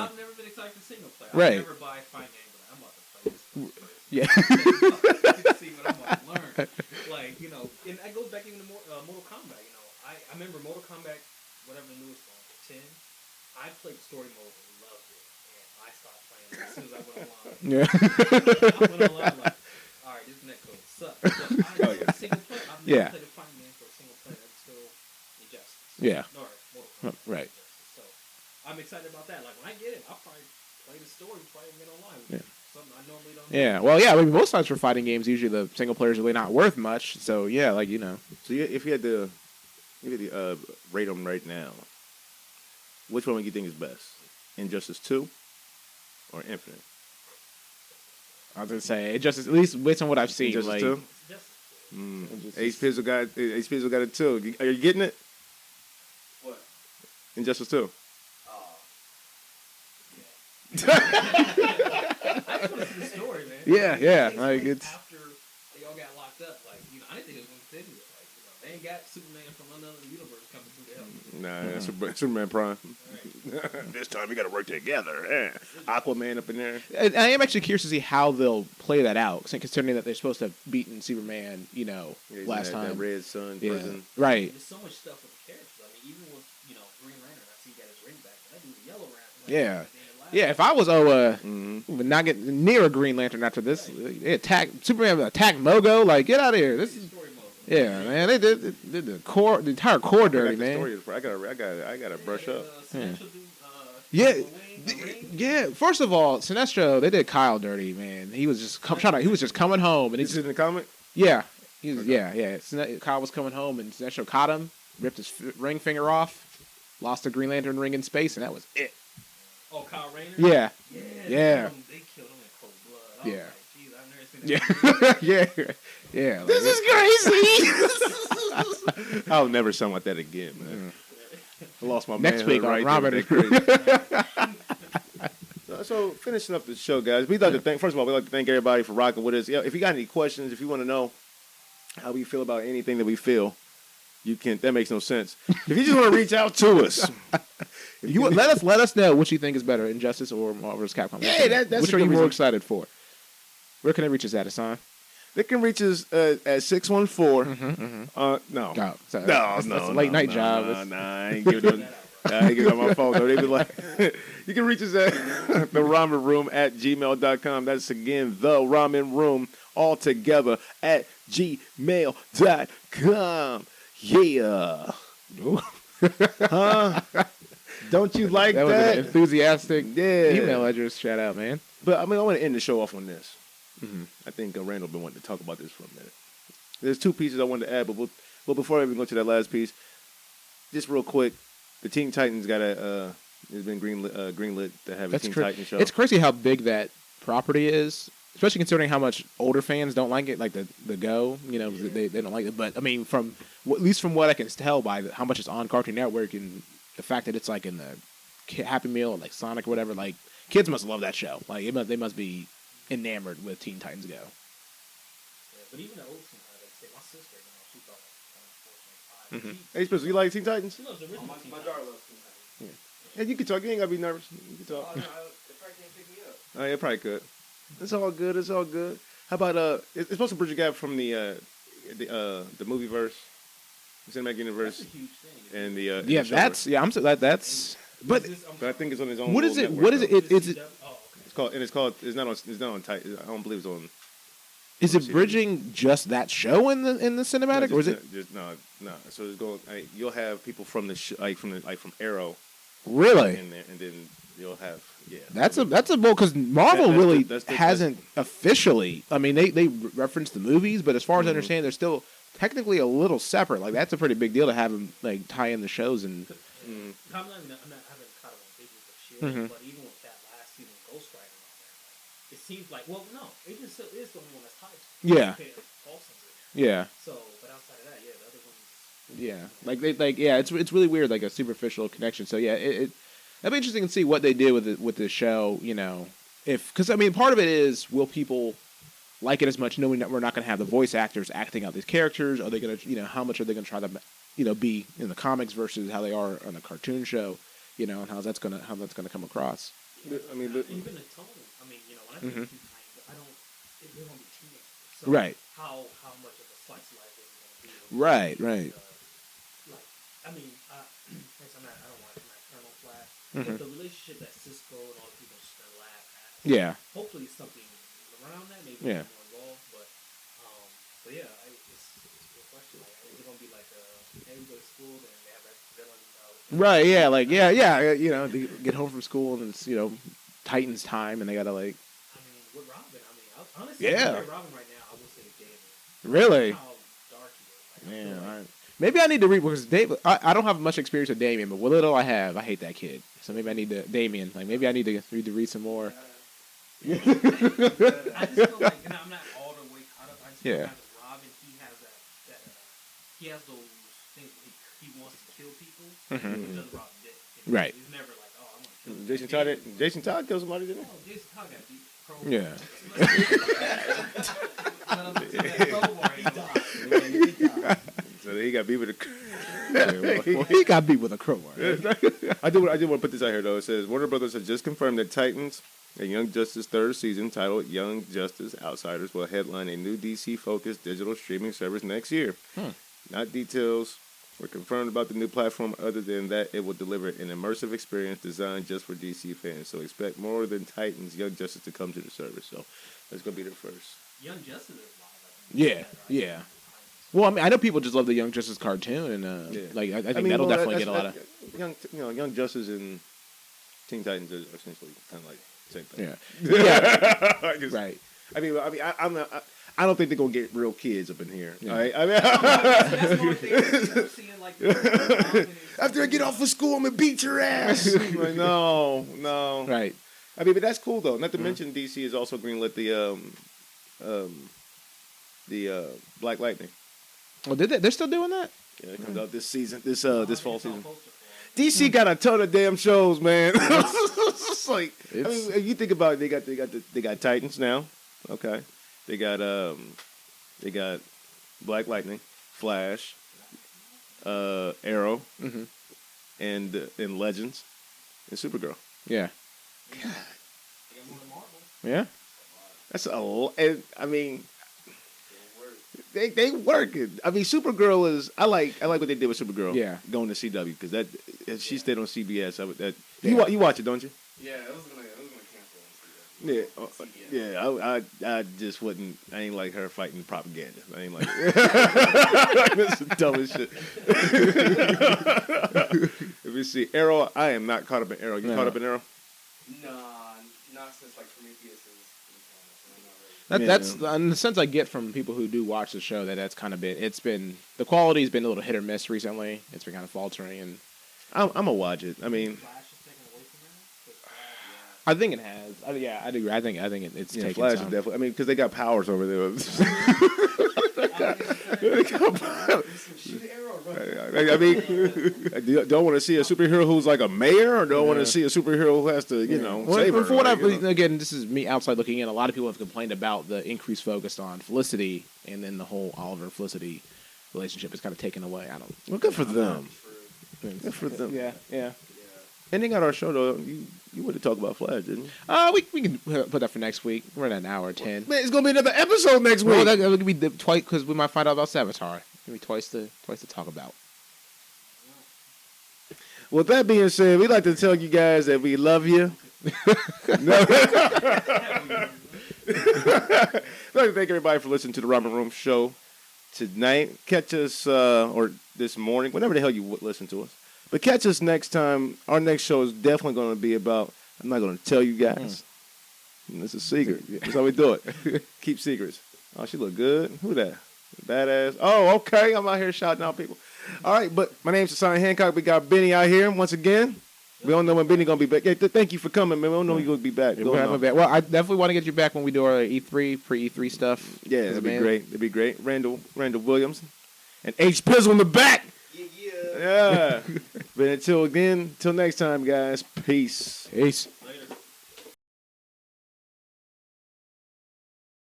Speaker 3: I've never been excited for single player.
Speaker 2: Right.
Speaker 3: I never buy a fight game, but I'm about to play this first.
Speaker 2: Yeah.
Speaker 3: To see what I'm about to learn. Like, you know, and that goes back even to Mortal Kombat. You know, I remember Mortal Kombat, whatever the newest one, 10. I played story mode and loved it, and I stopped playing it as soon as I went online.
Speaker 2: Yeah.
Speaker 3: I went online like, all right, this netcode sucks. But single player, I've never played a fighting game for a single player until Injustice.
Speaker 2: Yeah.
Speaker 3: Or Mortal Kombat.
Speaker 2: Right.
Speaker 3: So I'm excited about that. Like when I get it, I'll probably play the story before I get online.
Speaker 2: Yeah.
Speaker 3: Something I normally don't.
Speaker 2: Yeah. Well, yeah. I mean, most times for fighting games, usually the single players are really not worth much. So yeah, like you know.
Speaker 1: So if you had to, rate them right now. Which one would you think is best? Injustice 2 or Infinite?
Speaker 2: I was gonna say Injustice, at least based on what I've seen.
Speaker 1: Injustice
Speaker 2: like,
Speaker 1: 2? Ace Pizzle got it too. Are you getting it?
Speaker 4: What?
Speaker 1: Injustice 2.
Speaker 3: I just want to see the story, man.
Speaker 2: Yeah.
Speaker 3: Like
Speaker 2: Like it's.
Speaker 3: after they all got locked up, like you know, I didn't think it was going to continue. Like you know, they ain't got Superman from another universe coming through the hell.
Speaker 1: Nah, that's Superman Prime. This time we got to work together. Yeah. Aquaman up in there.
Speaker 2: I am actually curious to see how they'll play that out, considering that they're supposed to have beaten Superman, you know, last time.
Speaker 1: That Red Sun
Speaker 2: Yeah.
Speaker 1: prison.
Speaker 2: Right.
Speaker 3: There's so much stuff with the characters. I mean, even with Green Lantern, I see he got his ring back. That dude's a yellow rabbit.
Speaker 2: Yeah. Yeah, if I was would not get near a Green Lantern after this. They Superman attacked Mogo. Like, get out of here. This is
Speaker 3: Story mode.
Speaker 2: yeah, man. They did the entire core dirty, man.
Speaker 1: I gotta brush up.
Speaker 2: Yeah. First of all, Sinestro, they did Kyle dirty, man. He was just he was just coming home, and
Speaker 1: Is it in the comic?
Speaker 2: yeah, he was Kyle was coming home, and Sinestro caught him, ripped his ring finger off, lost the Green Lantern ring in space, and that was it.
Speaker 3: Oh, Kyle Rayner?
Speaker 2: Yeah.
Speaker 3: Yeah. They killed him in cold blood. I was
Speaker 2: Yeah.
Speaker 3: like, geez, I've never seen that.
Speaker 2: Yeah. Like,
Speaker 1: This is crazy. I'll never sound like that again, man. I lost my
Speaker 2: Next week on
Speaker 1: right
Speaker 2: Robert.
Speaker 1: So finishing up the show, guys. We'd like to thank. First of all, we'd like to thank everybody for rocking with us. Yeah, if you got any questions, if you want to know how we feel about anything that we feel, you can. That makes no sense. If you just want to reach out to us,
Speaker 2: let us know what you think is better, Injustice or Marvel vs. Capcom.
Speaker 1: Yeah, that's
Speaker 2: which
Speaker 1: a
Speaker 2: are
Speaker 1: good
Speaker 2: you more
Speaker 1: reason.
Speaker 2: excited for? Where can they reach us at, Hassan?
Speaker 1: they can reach us at 614. No,
Speaker 2: That's
Speaker 1: no,
Speaker 2: a late night job.
Speaker 1: I ain't giving them. I ain't giving them my phone though. They be like, you can reach us at the ramen room at gmail.com. That's again the ramen room all together at gmail.com. Yeah. Huh? Don't you like
Speaker 2: That was an enthusiastic
Speaker 1: Yeah.
Speaker 2: email address. Shout out, man.
Speaker 1: But I mean, I want to end the show off on this. I think Randall been wanting to talk about this for a minute. There's two pieces I wanted to add, but before I even go to that last piece, just real quick, the Teen Titans got has been greenlit to have a Teen Titans show.
Speaker 2: It's crazy how big that property is, especially considering how much older fans don't like it, like the Go. You know, they don't like it. But I mean, at least from what I can tell by how much it's on Cartoon Network and the fact that it's like in the Happy Meal, like Sonic or whatever, like kids must love that show. Like they must be enamored with Teen Titans Go.
Speaker 3: Yeah, but even the old Teen Titans, my sister, she thought like kind of 4.5.
Speaker 1: Hey, Spencer, you like Teen Titans?
Speaker 3: She loves the original Teen
Speaker 4: My
Speaker 3: Titans.
Speaker 4: daughter loves Teen Titans.
Speaker 1: Yeah, you can talk. You ain't gotta be nervous. You can talk.
Speaker 4: Oh, no, they probably can't pick me up.
Speaker 1: Oh, yeah, probably could. It's all good. It's all good. How about it's supposed to bridge a gap from the movie verse, the cinematic universe,
Speaker 3: That's a huge thing.
Speaker 1: and the
Speaker 2: Yeah,
Speaker 1: the
Speaker 2: that's
Speaker 1: show.
Speaker 2: I'm so that's. But
Speaker 1: But I think it's on his own.
Speaker 2: what is
Speaker 1: little
Speaker 2: it?
Speaker 1: network,
Speaker 2: What is
Speaker 1: though.
Speaker 2: it? It's
Speaker 3: Oh, okay.
Speaker 1: It's called. It's not on Titan. I don't believe it's on.
Speaker 2: is it bridging just that show in the cinematic, or is it
Speaker 1: just no? So it's going. You'll have people from the from Arrow
Speaker 2: really?
Speaker 1: in there, and then you'll have
Speaker 2: That's a bold because Marvel
Speaker 1: That's
Speaker 2: really
Speaker 1: the-
Speaker 2: hasn't officially. I mean, they reference the movies, but as far as I understand, they're still technically a little separate. Like that's a pretty big deal to have them like tie in the shows and.
Speaker 3: I haven't caught up on Agents of S.H.I.E.L.D., but even with that last season Ghost Rider on there, it seems like, well, no, Agents of S.H.I.E.L.D. is the only one that's tied to.
Speaker 2: Yeah.
Speaker 3: Paulson's in there.
Speaker 2: Yeah.
Speaker 3: So, but outside of that, yeah, the other ones.
Speaker 2: Yeah, it's really weird, like a superficial connection. So yeah, it'd be interesting to see what they do with the show. You know, because I mean, part of it is will people like it as much knowing that we're not going to have the voice actors acting out these characters? Are they going to, how much are they going to try to, be in the comics versus how they are on a cartoon show? And how that's gonna come across.
Speaker 1: I mean,
Speaker 3: Even the tone. I mean, when I think of Teen Titans, I don't. They're gonna be teenagers. So
Speaker 2: Right.
Speaker 3: How much of a slice of life is it gonna be?
Speaker 2: Right.
Speaker 3: I mean, I don't watch Nocturnal Flash, but the relationship that Cisco and all the people just gonna laugh at.
Speaker 2: Yeah.
Speaker 3: Hopefully, something around that, maybe
Speaker 2: Yeah.
Speaker 3: more involved. But yeah, it's a good question. Like, is it gonna be like hey, we go to school, then they have that villain?
Speaker 2: Right. Yeah. Like they get home from school and it's Titans time and they gotta like.
Speaker 3: I mean, with Robin, honestly,
Speaker 2: Yeah.
Speaker 3: if I Robin right now, I would say David.
Speaker 2: Really.
Speaker 3: How dark he is. Like,
Speaker 2: Man, maybe I need to read because I don't have much experience with Damien, but what little I have, I hate that kid. So maybe I need to Damien. Like maybe I need to read some more.
Speaker 3: I just feel like, and I'm not all the way caught up. I just feel like with Robin, he has that he has those things where he wants to kill people, which doesn't Robin did.
Speaker 2: Right.
Speaker 3: He's never like, oh, I want to kill
Speaker 1: Jason Todd killed somebody, didn't he?
Speaker 3: Oh, Jason Todd got beat.
Speaker 2: Yeah.
Speaker 1: So he got beat with a.
Speaker 2: Well, he got beat with a crowbar.
Speaker 1: I did want to put this out here though. It says Warner Brothers has just confirmed that Titans, a Young Justice third season titled Young Justice Outsiders, will headline a new DC-focused digital streaming service next year. Not details were confirmed about the new platform, other than that it will deliver an immersive experience designed just for DC fans. So expect more than Titans Young Justice to come to the service. So that's gonna be the first.
Speaker 3: Young Justice is live. I think.
Speaker 2: Yeah. Well, I mean, I know people just love the Young Justice cartoon, and like I think that'll definitely get a lot of
Speaker 1: Young Justice and Teen Titans are essentially kind of like the same thing.
Speaker 2: Yeah. Right.
Speaker 1: I don't think they're gonna get real kids up in here.
Speaker 2: Yeah.
Speaker 1: All right?
Speaker 3: That's one thing I'm seeing, like,
Speaker 1: After I get off of school, I'm gonna beat your ass. Like, no.
Speaker 2: Right.
Speaker 1: I mean, but that's cool though. Not to mention, DC has also greenlit the Black Lightning.
Speaker 2: Well, did they? They're still doing that?
Speaker 1: Yeah, it comes out this season, this fall season. DC got a ton of damn shows, man. It's like, I mean, you think about it, they got Titans now. Okay, they got Black Lightning, Flash, Arrow, and Legends, and Supergirl.
Speaker 2: Yeah. Yeah.
Speaker 1: That's a lot. I mean, they working. I mean, Supergirl is. I like what they did with Supergirl.
Speaker 2: Yeah.
Speaker 1: Going to CW because that she stayed on CBS. You watch it, don't you?
Speaker 4: Yeah, I was gonna cancel on CBS.
Speaker 1: Yeah, I just wouldn't. I ain't like her fighting propaganda. I ain't like that's the dumbest shit. Let me see. Arrow. I am not caught up in Arrow. You caught up in Arrow?
Speaker 4: Nah, not since like Prometheus is.
Speaker 2: That's in the sense I get from people who do watch the show that's kind of been the quality's been a little hit or miss recently. It's been kind of faltering, and
Speaker 1: I'm gonna watch it. I mean,
Speaker 2: I think it has. I do agree. I think it's taken
Speaker 1: Flash is
Speaker 2: some.
Speaker 1: definitely. I mean, because they got powers over there. I mean, do I want to see a superhero who's like a mayor, or do I want to see a superhero who has to, save her?
Speaker 2: For what again, this is me outside looking in. A lot of people have complained about the increased focus on Felicity, and then the whole Oliver Felicity relationship is kind of taken away. I don't.
Speaker 1: Well, good for them. Good for them.
Speaker 2: Yeah.
Speaker 1: Ending out our show though, you wanted to talk about Flash, didn't you?
Speaker 2: We can put that for next week. We're at an hour 10.
Speaker 1: Man, it's gonna be another episode next week.
Speaker 2: Well, that would be twice because we might find out about Savitar. It'll be twice to talk about.
Speaker 1: With that being said, we'd like to tell you guys that we love you. I'd like to thank everybody for listening to the Robin Room Show tonight. Catch us or this morning, whenever the hell you listen to us. But catch us next time. Our next show is definitely going to be about. I'm not going to tell you guys. It's a secret. That's how we do it. Keep secrets. Oh, she look good. Who that? Badass. Oh, okay. I'm out here shouting out people. All right, but my name's Hassan Hancock. We got Benny out here once again. We don't know when Benny gonna be back. Yeah, thank you for coming, man. We don't know when you're gonna be back.
Speaker 2: Well, I definitely want to get you back when we do our E3 pre-E3 stuff.
Speaker 1: Yeah, that'd be great. That'd be great. Randall Williams and H Pizzle in the back. Yeah. But until next time, guys. Peace.